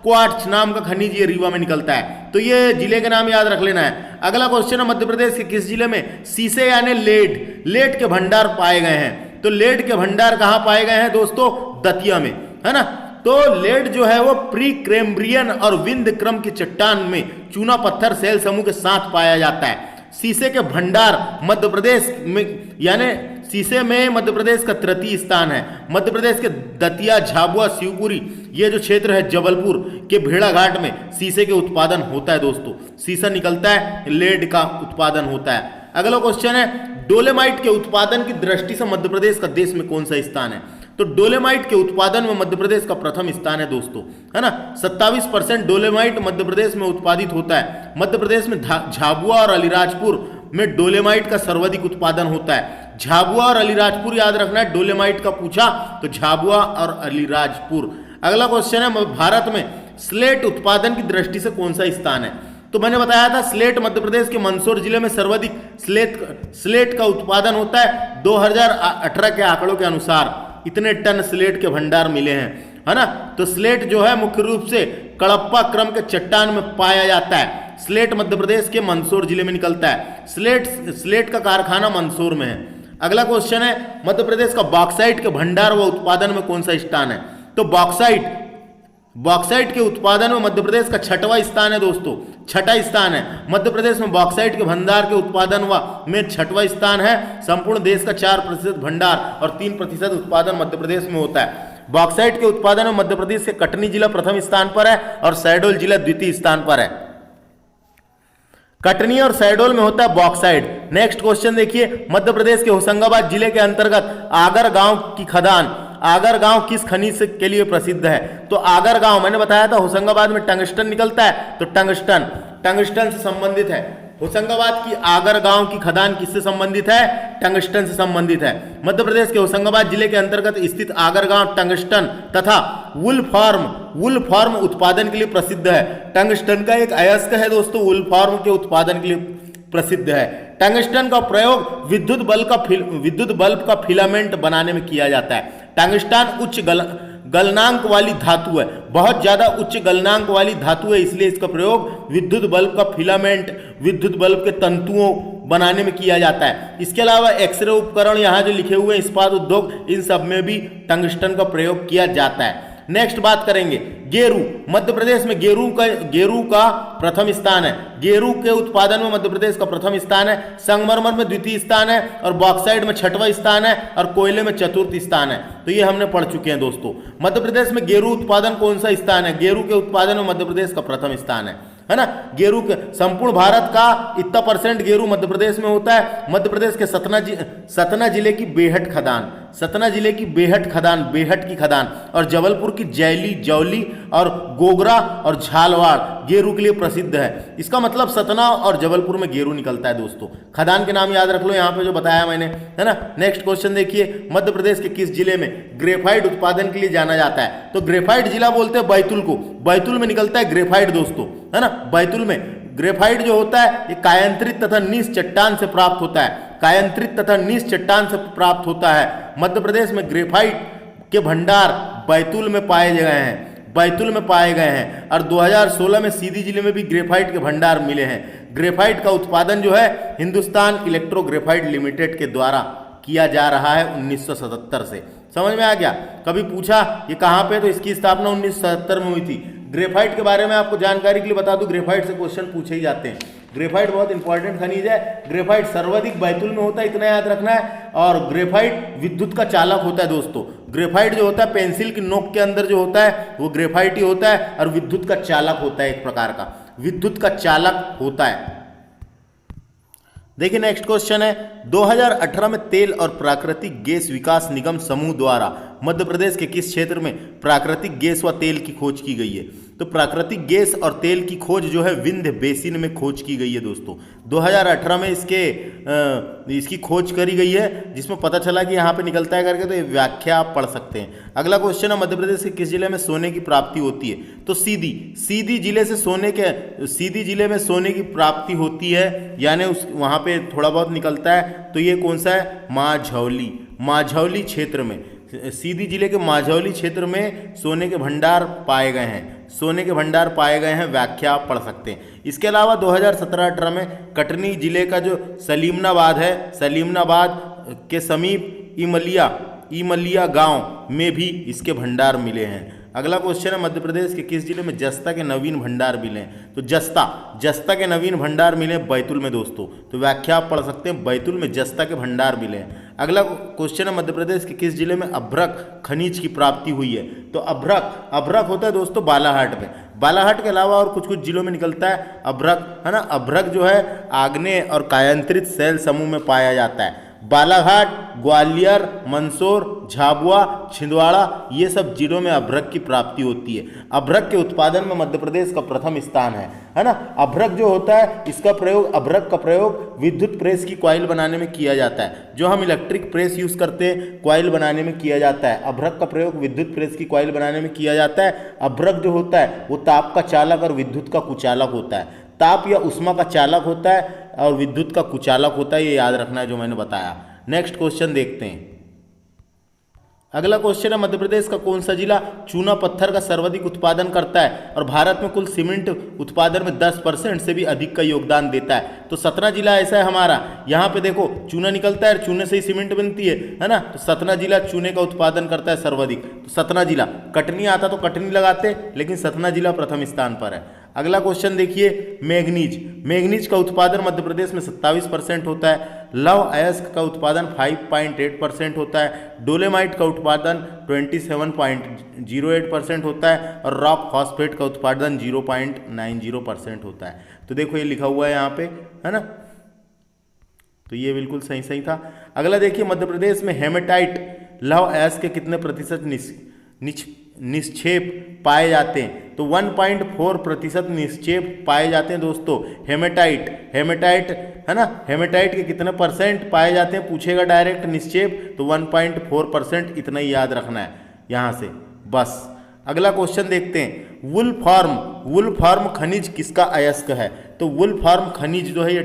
क्वार्ट्ज नाम का खनिज ये रीवा में निकलता है। तो ये जिले के नाम याद रख लेना है। अगला क्वेश्चन है, मध्य प्रदेश के किस जिले में सीसे यानी लेड के भंडार पाए गए हैं? तो लेड के भंडार कहां पाए गए हैं दोस्तों? दतिया में, है ना। तो लेड जो है वो प्री कैम्ब्रियन और विंध्य क्रम की चट्टान में चूना पत्थर सेल समूह के साथ पाया जाता है। सीसे के भंडार मध्य प्रदेश में, यानी सीसे में मध्य प्रदेश का तृतीय स्थान है। मध्य प्रदेश के दतिया, झाबुआ, शिवपुरी ये जो क्षेत्र है जबलपुर के भेड़ा घाट में सीसे के उत्पादन होता है दोस्तों। सीसा निकलता है, लेड का उत्पादन होता है। अगला क्वेश्चन है, डोलेमाइट के उत्पादन की दृष्टि से मध्य प्रदेश का देश में कौन सा स्थान है? तो डोलेमाइट के उत्पादन में मध्य प्रदेश का प्रथम स्थान है दोस्तों, है ना। 27% डोलेमाइट मध्य प्रदेश में उत्पादित होता है। मध्य प्रदेश में झाबुआ और अलीराजपुर में डोलेमाइट का सर्वाधिक उत्पादन होता है। झाबुआ और अलीराजपुर याद रखना है। डोलेमाइट का पूछा तो झाबुआ और अलीराजपुर। अगला क्वेश्चन है, भारत में स्लेट उत्पादन की दृष्टि से कौन सा स्थान है? तो मैंने बताया था स्लेट मध्य प्रदेश के मंदसौर जिले में सर्वाधिक स्लेट का उत्पादन होता है। 2018 के आंकड़ों के अनुसार इतने टन स्लेट के भंडार मिले हैं, है ना। तो स्लेट जो है मुख्य रूप से कड़प्पा क्रम के चट्टान में पाया जाता है। स्लेट मध्य प्रदेश के मंदसौर जिले में निकलता है। स्लेट का कारखाना मंदसौर में है। अगला क्वेश्चन है, मध्य प्रदेश का बॉक्साइट के भंडार व उत्पादन में कौन सा स्थान है? तो बॉक्साइट के उत्पादन में मध्य प्रदेश का 6वां स्थान है दोस्तों, 6वां स्थान है। मध्य प्रदेश में बॉक्साइट के भंडार के उत्पादन में 6वां स्थान है। संपूर्ण देश का 4% भंडार और 3% उत्पादन मध्य प्रदेश में होता है। बॉक्साइट के उत्पादन में मध्य प्रदेश के कटनी जिला प्रथम स्थान पर है और शहडोल जिला द्वितीय स्थान पर है। कटनी और शहडोल में होता है बॉक्साइट। नेक्स्ट क्वेश्चन देखिए, मध्य प्रदेश के होशंगाबाद जिले के अंतर्गत आगर गांव की खदान, आगर गांव किस खनिज के लिए प्रसिद्ध है? तो आगर गांव मैंने बताया था होशंगाबाद में टंगस्टन निकलता है। तो टंगस्टन से संबंधित है। होशंगाबाद की आगर गांव की खदान किससे संबंधित है? टंगस्टन से संबंधित है। मध्य प्रदेश के होशंगाबाद जिले के अंतर्गत स्थित आगर गांव टंगस्टन तथा वुल फॉर्म उत्पादन के लिए प्रसिद्ध है। टंगस्टन का एक अयस्क है दोस्तों, वुल फॉर्म के उत्पादन के लिए प्रसिद्ध है। टंगस्टन का प्रयोग विद्युत बल्ब का फिलामेंट बनाने में किया जाता है। टंगस्टन उच्च गलनांक वाली धातु है, बहुत ज्यादा उच्च गलनांक वाली धातु है, इसलिए इसका प्रयोग विद्युत बल्ब का फिलामेंट, विद्युत बल्ब के तंतुओं बनाने में किया जाता है। इसके अलावा एक्सरे उपकरण यहाँ जो लिखे हुए हैं, इस्पात उद्योग, इन सब में भी टंगस्टन का प्रयोग किया जाता है। नेक्स्ट बात करेंगे गेरू। मध्य प्रदेश में गेरू का प्रथम स्थान है। गेरू के उत्पादन में मध्य प्रदेश का प्रथम स्थान है। संगमरमर में द्वितीय स्थान है और बॉक्साइट में 6वां स्थान है और कोयले में 4th स्थान है। तो ये हमने पढ़ चुके हैं दोस्तों। मध्य प्रदेश में गेरू उत्पादन कौन सा स्थान है? गेरू के उत्पादन में मध्य प्रदेश का प्रथम स्थान है। है ना। गेरू के संपूर्ण भारत का इतना % गेरू मध्य प्रदेश में होता है। मध्य प्रदेश के सतना जिले की बेहट खदान, सतना जिले की बेहट खदान, बेहट की खदान, और जबलपुर की जैली, जौली और गोगरा और झालवाड़ गेरू के लिए प्रसिद्ध है। इसका मतलब सतना और जबलपुर में गेरू निकलता है दोस्तों। खदान के नाम याद रख लो यहाँ पे जो बताया मैंने, है ना। नेक्स्ट क्वेश्चन देखिए, मध्य प्रदेश के किस जिले में ग्रेफाइट उत्पादन के लिए जाना जाता है? तो ग्रेफाइट जिला बोलते हैं बैतूल को। बैतूल में निकलता है ग्रेफाइट दोस्तों, है ना। बैतूल में ग्रेफाइट जो होता है ये कायांतरित तथा नीस चट्टान से प्राप्त होता है, कायांतरित तथा नीस चट्टान से प्राप्त होता है। मध्य प्रदेश में ग्रेफाइट के भंडार बैतूल में पाए गए हैं, बैतूल में पाए गए हैं। और 2016 में सीधी जिले में भी ग्रेफाइट के भंडार मिले हैं। ग्रेफाइट का उत्पादन जो है हिंदुस्तान इलेक्ट्रो ग्रेफाइट लिमिटेड के द्वारा किया जा रहा है 1977 से। समझ में आ गया? कभी पूछा ये कहाँ पे, तो इसकी स्थापना 1977 में हुई थी। ग्रेफाइट के बारे में आपको जानकारी के लिए बता दूं, ग्रेफाइट से क्वेश्चन पूछे ही जाते हैं। ग्रेफाइट बहुत इंपॉर्टेंट खनिज है। ग्रेफाइट सर्वाधिक बैतूल में होता है, इतना याद रखना है। और ग्रेफाइट विद्युत का चालक होता है दोस्तों। ग्रेफाइट जो होता है पेंसिल की नोक के अंदर जो होता है वो ग्रेफाइट ही होता है, और विद्युत का चालक होता है, एक प्रकार का विद्युत का चालक होता है। देखिए नेक्स्ट क्वेश्चन है, 2018 में तेल और प्राकृतिक गैस विकास निगम समूह द्वारा मध्य प्रदेश के किस क्षेत्र में प्राकृतिक गैस व तेल की खोज की गई है? तो प्राकृतिक गैस और तेल की खोज जो है विंध्य बेसिन में खोज की गई है दोस्तों। 2018 में इसकी खोज करी गई है, जिसमें पता चला कि यहाँ पे निकलता है करके, तो ये व्याख्या आप पढ़ सकते हैं। अगला क्वेश्चन है, मध्य प्रदेश के किस जिले में सोने की प्राप्ति होती है? तो सीधी जिले से सीधी जिले में सोने की प्राप्ति होती है, यानी वहाँ पे थोड़ा बहुत निकलता है। तो ये कौन सा है? माझौली क्षेत्र में, सीधी जिले के माझौली क्षेत्र में सोने के भंडार पाए गए हैं, सोने के भंडार पाए गए हैं, व्याख्या आप पढ़ सकते हैं। इसके अलावा 2017-18 में कटनी जिले का जो सलीमनाबाद है, सलीमनाबाद के समीप इमलिया गांव में भी इसके भंडार मिले हैं। अगला क्वेश्चन है, मध्य प्रदेश के किस जिले में जस्ता के नवीन भंडार मिले हैं? तो जस्ता के नवीन भंडार मिले बैतूल में दोस्तों। तो व्याख्या आप पढ़ सकते हैं, बैतूल में जस्ता के भंडार मिले हैं। अगला क्वेश्चन है, मध्य प्रदेश के किस जिले में अभ्रक खनिज की प्राप्ति हुई है? तो अभ्रक होता है दोस्तों बालाहाट में। बालाहाट के अलावा और कुछ जिलों में निकलता है अभ्रक, है ना। अभ्रक जो है आग्नेय और कायांतरित शैल समूह में पाया जाता है। बालाघाट, ग्वालियर, मंदसौर, झाबुआ, छिंदवाड़ा, ये सब जिलों में अभ्रक की प्राप्ति होती है। अभ्रक के उत्पादन में मध्य प्रदेश का प्रथम स्थान है ना। अभ्रक जो होता है अभ्रक का प्रयोग विद्युत प्रेस की कॉइल बनाने में किया जाता है। जो हम इलेक्ट्रिक प्रेस यूज करते हैं कॉइल बनाने में किया जाता है, अभ्रक का प्रयोग विद्युत प्रेस की कॉइल बनाने में किया जाता है। अभ्रक जो होता है वो ताप का चालक और विद्युत का कुचालक होता है। ताप या उष्मा का चालक होता है और विद्युत का कुचालक होता है, ये याद रखना है जो मैंने बताया। नेक्स्ट क्वेश्चन देखते हैं। अगला क्वेश्चन है, मध्य प्रदेश का कौन सा जिला चूना पत्थर का सर्वाधिक उत्पादन करता है और भारत में कुल सीमेंट उत्पादन में 10% से भी अधिक का योगदान देता है? तो सतना जिला ऐसा है हमारा। यहाँ पे देखो चूना निकलता है, चूने से ही सीमेंट बनती है ना। तो सतना जिला चूने का उत्पादन करता है सर्वाधिक। तो सतना जिला, कटनी आता तो कटनी लगाते, लेकिन सतना जिला प्रथम स्थान पर है। अगला क्वेश्चन देखिए, मैग्नीज का उत्पादन मध्य प्रदेश में 27% होता है। लौह अयस्क का उत्पादन 5.8% होता है। डोलेमाइट का उत्पादन 27.08% होता है और रॉक फॉस्फेट का उत्पादन 0.90% होता है। तो देखो ये लिखा हुआ है यहाँ पे, है ना। तो ये बिल्कुल सही था। अगला देखिए, मध्य प्रदेश में हेमेटाइट लौह अयस्क के कितने प्रतिशत निक्षेप पाए जाते हैं? तो 1.4% निक्षेप पाए जाते हैं दोस्तों। हेमेटाइट है ना, हेमेटाइट के कितने % पाए जाते हैं पूछेगा डायरेक्ट निक्षेप, तो 1.4%, इतना ही याद रखना है यहाँ से बस। अगला क्वेश्चन देखते हैं, वुल्फॉर्म खनिज किसका अयस्क है? तो वुल्फॉर्म खनिज जो है ये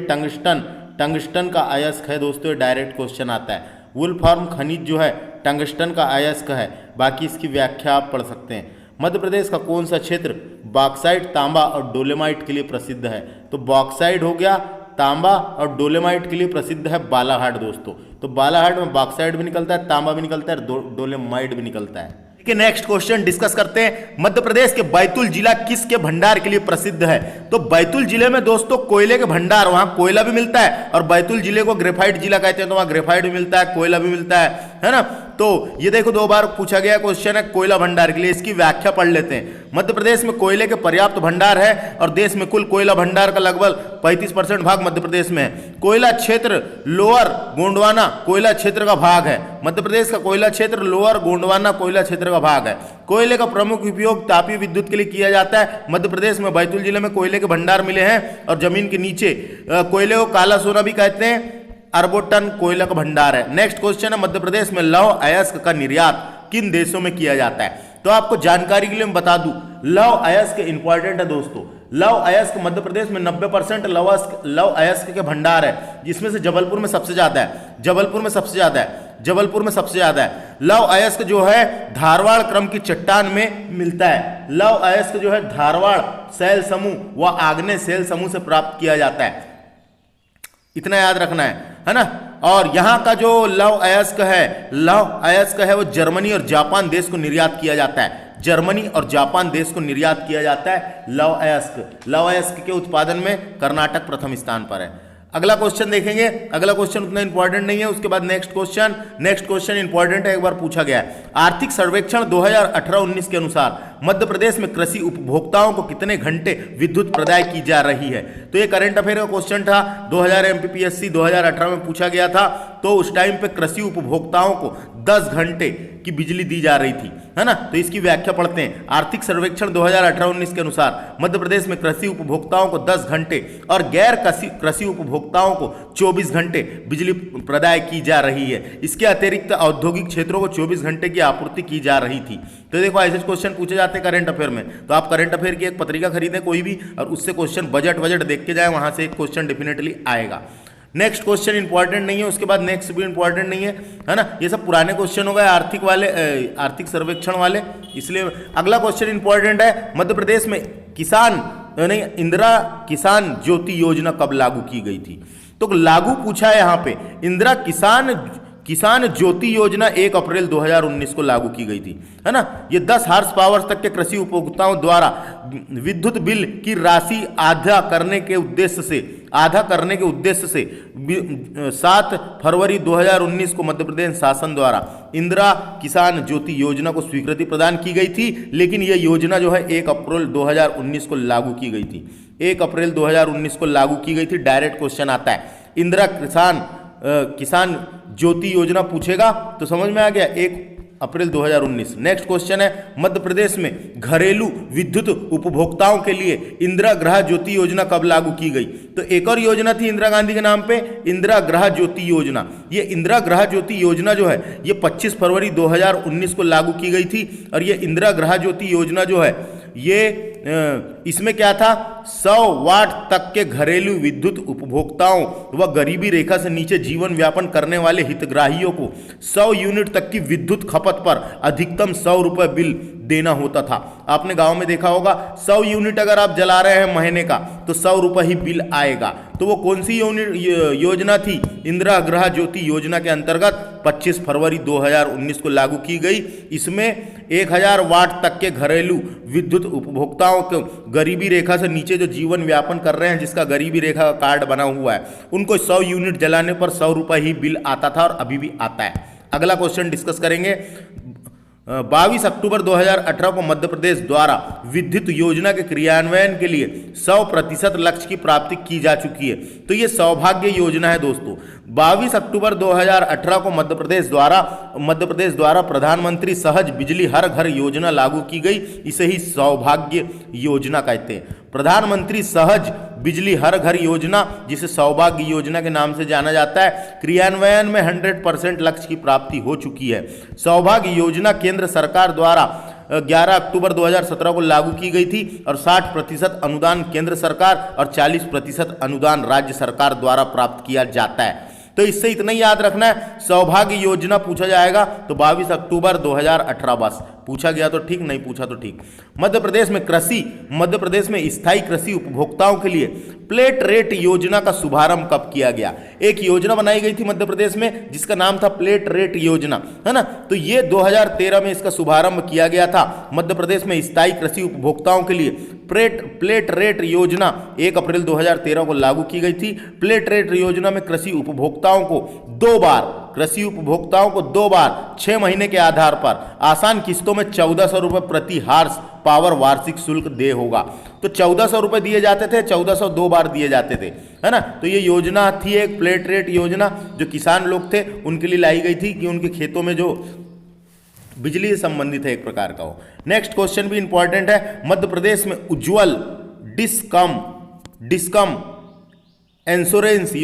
टंगस्टन का अयस्क है दोस्तों, ये डायरेक्ट क्वेश्चन आता है। वुल्फॉर्म खनिज जो है टंगस्टन का अयस्क है। बाकी इसकी व्याख्या आप पढ़ सकते हैं। मध्य प्रदेश का कौन सा क्षेत्र बॉक्साइट, तांबा और डोलेमाइट के लिए प्रसिद्ध है? तो बॉक्साइट हो गया, तांबा और डोलेमाइट के लिए प्रसिद्ध है बालाघाट दोस्तों। तो बालाघाट में बॉक्साइट भी निकलता है, तांबा भी निकलता है, डोलेमाइट भी निकलता है। ठीक है, नेक्स्ट क्वेश्चन डिस्कस करते हैं। मध्य प्रदेश के बैतूल जिला किसके भंडार के लिए प्रसिद्ध है? तो बैतूल जिले में दोस्तों कोयले के भंडार, वहां कोयला भी मिलता है और बैतूल जिले को ग्रेफाइट जिला कहते हैं, तो वहां ग्रेफाइट भी मिलता है, कोयला भी मिलता है। है ना। तो ये देखो 2 बार पूछा गया क्वेश्चन है कोयला भंडार के लिए, इसकी व्याख्या पढ़ लेते हैं। मध्य प्रदेश में कोयले के पर्याप्त भंडार है और देश में कुल कोयला भंडार का लगभग 35% भाग मध्य प्रदेश में है। कोयला क्षेत्र लोअर गोंडवाना कोयला क्षेत्र का भाग है। मध्य प्रदेश का कोयला क्षेत्र लोअर गोंडवाना कोयला क्षेत्र का भाग है। कोयले का प्रमुख उपयोग तापीय विद्युत के लिए किया जाता है। मध्य प्रदेश में बैतूल जिले में कोयले के भंडार मिले हैं और जमीन के नीचे कोयले को काला सोना भी कहते हैं। अरबों टन कोयला का भंडार है। नेक्स्ट क्वेश्चन है, मध्य प्रदेश में लौह अयस्क का निर्यात किन देशों में किया जाता है। तो आपको जानकारी के लिए मैं बता दूं, लौह अयस्क इंपॉर्टेंट है दोस्तों। लौह अयस्क मध्य प्रदेश में 90% लौह अयस्क के भंडार है, जिसमें से जबलपुर में सबसे ज्यादा है। जबलपुर में सबसे ज्यादा है। लौह अयस्क जो है धारवाड़ क्रम की चट्टान में मिलता है। लौह अयस्क जो है धारवाड़ शैल समूह व आग्नेय शैल समूह से प्राप्त किया जाता है। इतना याद रखना है ना। और यहाँ का जो लौह अयस्क है वो जर्मनी और जापान देश को निर्यात किया जाता है। जर्मनी और जापान देश को निर्यात किया जाता है लौह अयस्क। लौह अयस्क के उत्पादन में कर्नाटक प्रथम स्थान पर है। अगला क्वेश्चन देखेंगे। अगला क्वेश्चन उतना इंपॉर्टेंट नहीं है। उसके बाद नेक्स्ट क्वेश्चन इंपॉर्टेंट है, एक बार पूछा गया है। आर्थिक सर्वेक्षण 2018-19 के अनुसार मध्य प्रदेश में कृषि उपभोक्ताओं को कितने घंटे विद्युत प्रदाय की जा रही है। तो ये करंट अफेयर का क्वेश्चन था, 2000 MPPSC 2018 में पूछा गया था। तो उस टाइम पे कृषि उपभोक्ताओं को 10 घंटे की बिजली दी जा रही थी, है ना। तो इसकी व्याख्या पढ़ते हैं। आर्थिक सर्वेक्षण 2018-19 के अनुसार मध्य प्रदेश में कृषि उपभोक्ताओं को 10 घंटे और गैर कृषि उपभोक्ताओं को 24 घंटे बिजली प्रदाय की जा रही है। इसके अतिरिक्त औद्योगिक क्षेत्रों को 24 घंटे की आपूर्ति की जा रही थी। तो देखो ऐसे क्वेश्चन पूछे जाते हैं करंट अफेयर में। तो आप करंट अफेयर की एक पत्रिका खरीदें कोई भी, और उससे क्वेश्चन बजट देख के जाए, वहां से एक क्वेश्चन डेफिनेटली आएगा। नेक्स्ट क्वेश्चन इंपॉर्टेंट नहीं है, उसके बाद नेक्स्ट भी इंपॉर्टेंट नहीं है ना। ये सब पुराने क्वेश्चन हो गए आर्थिक सर्वेक्षण वाले, इसलिए अगला क्वेश्चन इंपॉर्टेंट है। मध्य प्रदेश में इंदिरा किसान ज्योति योजना कब लागू की गई थी। तो लागू पूछा है यहाँ पे। इंदिरा किसान ज्योति योजना 1 अप्रैल 2019 को लागू की गई थी, है ना। ये 10 हॉर्स पावर तक के कृषि उपभोक्ताओं द्वारा विद्युत बिल की राशि आधा करने के उद्देश्य से 7 फरवरी 2019 को मध्य प्रदेश शासन द्वारा इंदिरा किसान ज्योति योजना को स्वीकृति प्रदान की गई थी। लेकिन यह योजना जो है 1 अप्रैल 2019 को लागू की गई थी। 1 अप्रैल 2019 को लागू की गई थी। डायरेक्ट क्वेश्चन आता है। इंदिरा किसान ज्योति योजना पूछेगा तो समझ में आ गया, 1 अप्रैल 2019। नेक्स्ट क्वेश्चन है, मध्य प्रदेश में घरेलू विद्युत उपभोक्ताओं के लिए इंदिरा गृह ज्योति योजना कब लागू की गई। तो एक और योजना थी इंदिरा गांधी के नाम पे, इंदिरा गृह ज्योति योजना। ये इंदिरा गृह ज्योति योजना जो है ये 25 फरवरी 2019 को लागू की गई थी। और ये इंदिरा गृह ज्योति योजना जो है ये इसमें क्या था, 100 वाट तक के घरेलू विद्युत उपभोक्ताओं व गरीबी रेखा से नीचे जीवन व्यापन करने वाले हितग्राहियों को 100 यूनिट तक की विद्युत खपत पर अधिकतम 100 रुपये बिल देना होता था। आपने गांव में देखा होगा 100 यूनिट अगर आप जला रहे हैं महीने का तो 100 रुपये ही बिल आएगा। तो वो कौन सी योजना थी, इंदिरा गृह ज्योति योजना के अंतर्गत 25 फरवरी 2019 को लागू की गई। इसमें 1000 वाट तक के घरेलू विद्युत उपभोक्ताओं को गरीबी रेखा से नीचे जो जीवन व्यापन कर रहे हैं, जिसका गरीबी रेखा का कार्ड बना हुआ है, उनको 100 यूनिट जलाने पर 100 रुपये ही बिल आता था और अभी भी आता है। अगला क्वेश्चन डिस्कस करेंगे। 22 अक्टूबर 2018 को मध्य प्रदेश द्वारा विद्युत योजना के क्रियान्वयन के लिए 100% लक्ष्य की प्राप्ति की जा चुकी है। तो ये सौभाग्य योजना है दोस्तों। 22 अक्टूबर 2018 को मध्य प्रदेश द्वारा प्रधानमंत्री सहज बिजली हर घर योजना लागू की गई। इसे ही सौभाग्य योजना कहते हैं। प्रधानमंत्री सहज बिजली हर घर योजना, जिसे सौभाग्य योजना के नाम से जाना जाता है, क्रियान्वयन में 100% लक्ष्य की प्राप्ति हो चुकी है। सौभाग्य योजना केंद्र सरकार द्वारा 11 अक्टूबर 2017 को लागू की गई थी और 60% अनुदान केंद्र सरकार और 40% अनुदान राज्य सरकार द्वारा प्राप्त किया जाता है। तो इससे इतना ही याद रखना है, सौभाग्य योजना पूछा जाएगा तो 22 अक्टूबर 2018 बस। पूछा गया तो ठीक, नहीं पूछा तो ठीक। मध्य प्रदेश में स्थायी कृषि उपभोक्ताओं के लिए प्लेट रेट योजना का शुभारंभ कब किया गया। एक योजना बनाई गई थी मध्य प्रदेश में जिसका नाम था प्लेट रेट योजना, है ना। तो ये 2013 में इसका शुभारंभ किया गया था। मध्य प्रदेश में स्थायी कृषि उपभोक्ताओं के लिए प्लेट रेट योजना 1 अप्रैल 2013 को लागू की गई थी। प्लेट रेट योजना में कृषि उपभोक्ताओं को 2 बार कृषि उपभोक्ताओं को 2 बार 6 महीने के आधार पर आसान किस्तों में 1400 रुपये प्रति हार्स पावर वार्षिक शुल्क दे होगा। तो 1400 रुपये दिए जाते थे, 1400 2 बार दिए जाते थे, है ना। तो ये योजना थी एक फ्लैट रेट योजना, जो किसान लोग थे उनके लिए लाई गई थी कि उनके खेतों में जो बिजली से संबंधित है एक प्रकार का हो। नेक्स्ट क्वेश्चन भी इंपॉर्टेंट है। मध्य प्रदेश में उज्ज्वल डिस्कम इंश्योरेंस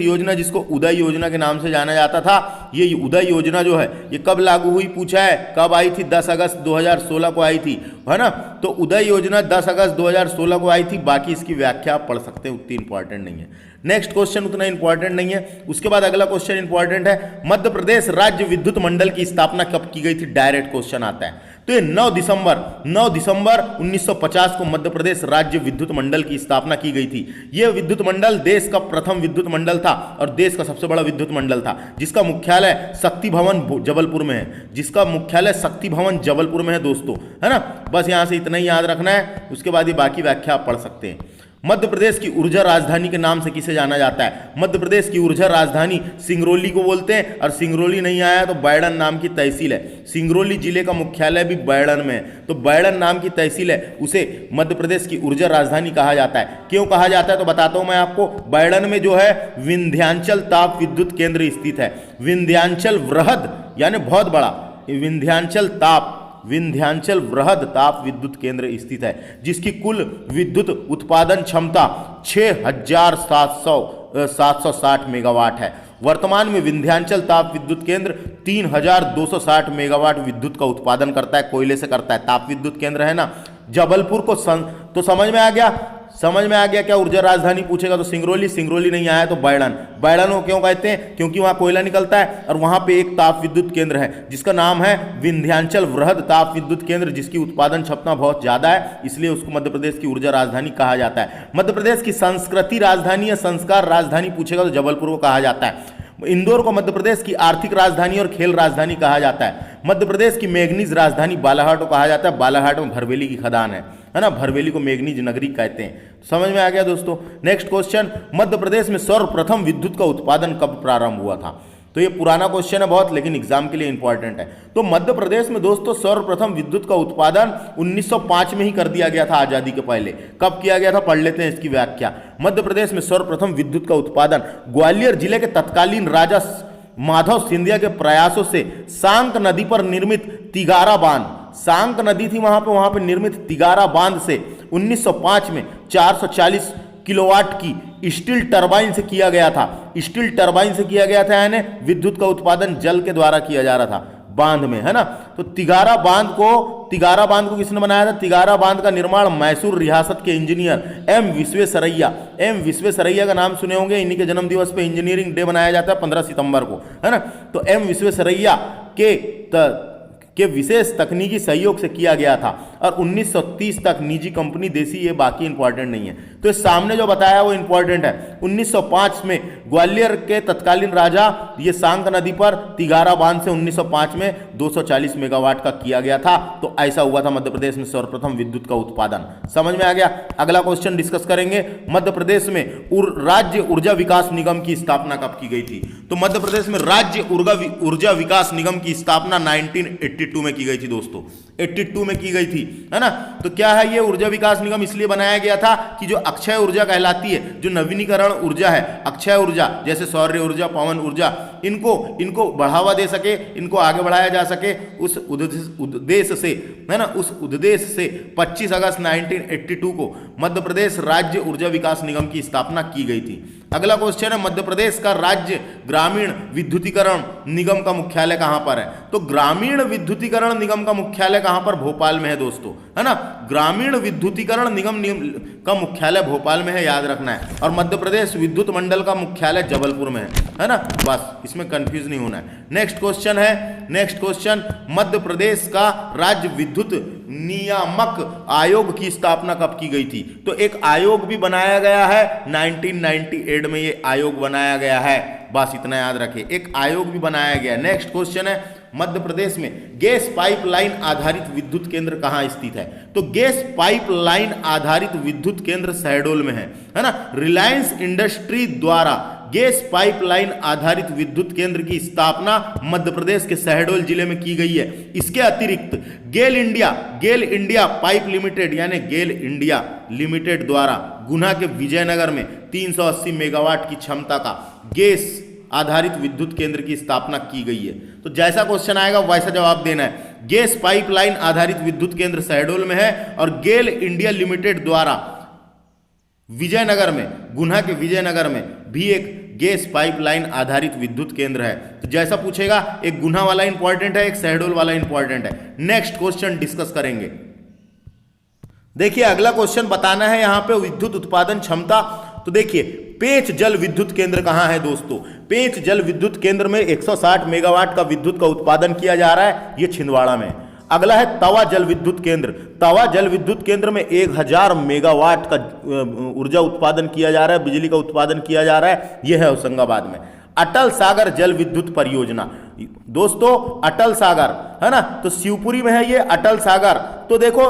योजना जिसको उदय योजना के नाम से जाना जाता था, ये उदय योजना जो है ये कब लागू हुई पूछा है, कब आई थी? 10 अगस्त 2016 को आई थी, है ना। तो उदय योजना 10 अगस्त 2016 को आई थी। बाकी इसकी व्याख्या आप पढ़ सकते हैं, उतनी इंपॉर्टेंट नहीं है। नेक्स्ट क्वेश्चन उतना इंपॉर्टेंट नहीं है। उसके बाद अगला क्वेश्चन इंपॉर्टेंट है। मध्य प्रदेश राज्य विद्युत मंडल की स्थापना कब की गई थी? डायरेक्ट क्वेश्चन आता है। तो ये 9 दिसंबर 1950 को मध्य प्रदेश राज्य विद्युत मंडल की स्थापना की गई थी। यह विद्युत मंडल देश का प्रथम विद्युत मंडल था और देश का सबसे बड़ा विद्युत मंडल था, जिसका मुख्यालय शक्ति भवन जबलपुर में है। दोस्तों, है ना। बस यहां से इतना ही याद रखना है, उसके बाद ये बाकी व्याख्या आप पढ़ सकते हैं। मध्य प्रदेश की ऊर्जा राजधानी के नाम से किसे जाना जाता है? मध्य प्रदेश की ऊर्जा राजधानी सिंगरौली को बोलते हैं, और सिंगरौली नहीं आया तो बैडन नाम की तहसील है। सिंगरौली जिले का मुख्यालय भी बैडन में है, तो बैडन नाम की तहसील है, उसे मध्य प्रदेश की ऊर्जा राजधानी कहा जाता है। क्यों कहा जाता है तो बताता हूं मैं आपको। बैडन में जो है विंध्याचल ताप विद्युत केंद्र स्थित है। विंध्याचल वृहद यानी बहुत बड़ा विंध्याचल वृहद ताप विद्युत केंद्र स्थित है, जिसकी कुल विद्युत उत्पादन क्षमता 6760 मेगावाट है। वर्तमान में विंध्याचल ताप विद्युत केंद्र 3260 मेगावाट विद्युत का उत्पादन करता है, कोयले से करता है। ताप विद्युत केंद्र है ना। जबलपुर को तो समझ में आ गया क्या ऊर्जा राजधानी पूछेगा तो सिंगरौली नहीं आया तो बैडन को क्यों कहते हैं? क्योंकि वहां कोयला निकलता है और वहां पे एक ताप विद्युत केंद्र है जिसका नाम है विंध्याचल वृहद ताप विद्युत केंद्र, जिसकी उत्पादन क्षमता बहुत ज्यादा है, इसलिए उसको मध्य प्रदेश की ऊर्जा राजधानी कहा जाता है। मध्य प्रदेश की संस्कृति राजधानी या संस्कार राजधानी पूछेगा तो जबलपुर को कहा जाता है। इंदौर को मध्य प्रदेश की आर्थिक राजधानी और खेल राजधानी कहा जाता है। मध्य प्रदेश की मैग्नीज राजधानी बालाघाट को कहा जाता है। बालाघाट में भरवेली की खदान है ना। भरवेली को मैग्नीज नगरी कहते हैं। समझ में आ गया दोस्तों। नेक्स्ट क्वेश्चन, मध्य प्रदेश में सर्वप्रथम विद्युत का उत्पादन कब प्रारंभ हुआ था? तो ये पुराना क्वेश्चन है बहुत, लेकिन एग्जाम के लिए इंपॉर्टेंट है। तो मध्य प्रदेश में दोस्तों सर्वप्रथम विद्युत का उत्पादन 1905 में ही कर दिया गया था, आजादी के पहले। कब किया गया था पढ़ लेते हैं इसकी व्याख्या। मध्य प्रदेश में सर्वप्रथम विद्युत का उत्पादन ग्वालियर जिले के तत्कालीन राजा माधव सिंधिया के प्रयासों से सांक नदी पर निर्मित तिगारा बांध, सांक नदी थी वहां पे निर्मित तिगारा बांध से 1905 में 440 किलोवाट की स्टील टरबाइन से किया गया था। स्टील टरबाइन से किया गया था, यानी विद्युत का उत्पादन जल के द्वारा किया जा रहा था बांध में, है ना। तो तिगारा बांध को किसने बनाया था? तिगारा बांध का निर्माण मैसूर रियासत के इंजीनियर एम विश्वेश्वरैया का नाम सुने होंगे। इन्हीं के जन्म दिवस पे इंजीनियरिंग डे मनाया जाता है 15 सितंबर को, है ना। तो एम विश्वेश्वरैया के विशेष तकनीकी सहयोग से किया गया था और 1930 तक निजी कंपनी देसी, ये बाकी इंपॉर्टेंट नहीं है। तो इस सामने जो बताया वो इंपॉर्टेंट है। 1905 में ग्वालियर के तत्कालीन राजा ये सांक नदी पर तिगारा बांध से 1905 में 240 मेगावाट का किया गया था। तो ऐसा हुआ था मध्य प्रदेश में सर्वप्रथम विद्युत का उत्पादन। समझ में आ गया। अगला क्वेश्चन डिस्कस करेंगे, मध्य प्रदेश में राज्य ऊर्जा विकास निगम की स्थापना कब की गई थी? तो मध्य प्रदेश में राज्य ऊर्जा विकास निगम की स्थापना 1982 में की गई थी दोस्तों। 82 में की गई थी, है ना। तो क्या है ये ऊर्जा विकास निगम? इसलिए बनाया गया था कि जो अक्षय ऊर्जा कहलाती है, जो नवीनीकरण ऊर्जा है, अक्षय ऊर्जा जैसे सौर ऊर्जा, पवन ऊर्जा, इनको बढ़ावा दे सके, इनको आगे बढ़ाया जा सके, उस उद्देश्य से, है ना, उस उद्देश्य से 25 अगस्त 1982 को मध्य प्रदेश राज्य ऊर्जा विकास निगम की स्थापना की गई थी। अगला क्वेश्चन है, मध्य प्रदेश का राज्य ग्रामीण विद्युतीकरण निगम का मुख्यालय कहां पर है? तो ग्रामीण विद्युतीकरण निगम का मुख्यालय कहां पर? भोपाल में है दोस्तों, है ना। ग्रामीण विद्युतीकरण निगम का मुख्यालय भोपाल में है, याद रखना है। और मध्य प्रदेश विद्युत मंडल का मुख्यालय जबलपुर में है ना। बस इसमें कंफ्यूज नहीं होना है। नेक्स्ट क्वेश्चन, मध्य प्रदेश का राज्य विद्युत नियामक आयोग की स्थापना कब की गई थी? तो एक आयोग भी बनाया गया है 1998 में, ये आयोग बनाया गया है, बस इतना याद रखें, एक आयोग भी बनाया गया। नेक्स्ट क्वेश्चन है, मध्य प्रदेश में गैस पाइपलाइन आधारित विद्युत केंद्र कहां स्थित है? तो गैस पाइपलाइन आधारित विद्युत केंद्र शहडोल में है ना। रिलायंस इंडस्ट्री द्वारा गैस पाइपलाइन आधारित विद्युत केंद्र की स्थापना मध्य प्रदेश के शहडोल जिले में की गई है। इसके अतिरिक्त गेल इंडिया पाइप लिमिटेड यानी गेल इंडिया लिमिटेड द्वारा गुना के विजयनगर में 380 मेगावाट की क्षमता का गैस आधारित विद्युत केंद्र की स्थापना की गई है। तो जैसा क्वेश्चन आएगा वैसा जवाब देना है। गैस पाइपलाइन आधारित विद्युत केंद्र शहडोल में है और गेल इंडिया लिमिटेड द्वारा विजयनगर में, गुना के विजयनगर में भी एक गैस पाइपलाइन आधारित विद्युत केंद्र है। तो जैसा पूछेगा, एक गुना वाला इंपॉर्टेंट है, एक शहडोल वाला इंपॉर्टेंट है। नेक्स्ट क्वेश्चन डिस्कस करेंगे। देखिए अगला क्वेश्चन बताना है यहां पे विद्युत उत्पादन क्षमता। तो देखिए पेंच जल विद्युत केंद्र कहां है दोस्तों? पेंच जल विद्युत केंद्र में 160 मेगावाट का विद्युत का उत्पादन किया जा रहा है, ये छिंदवाड़ा में। अगला है तवा जल विद्युत केंद्र। तवा जल विद्युत केंद्र में 1000 मेगावाट का ऊर्जा उत्पादन किया जा रहा है, बिजली का उत्पादन किया जा रहा है, यह है होशंगाबाद में। अटल सागर जल विद्युत परियोजना दोस्तों, अटल सागर है ना, तो शिवपुरी में है ये अटल सागर। तो देखो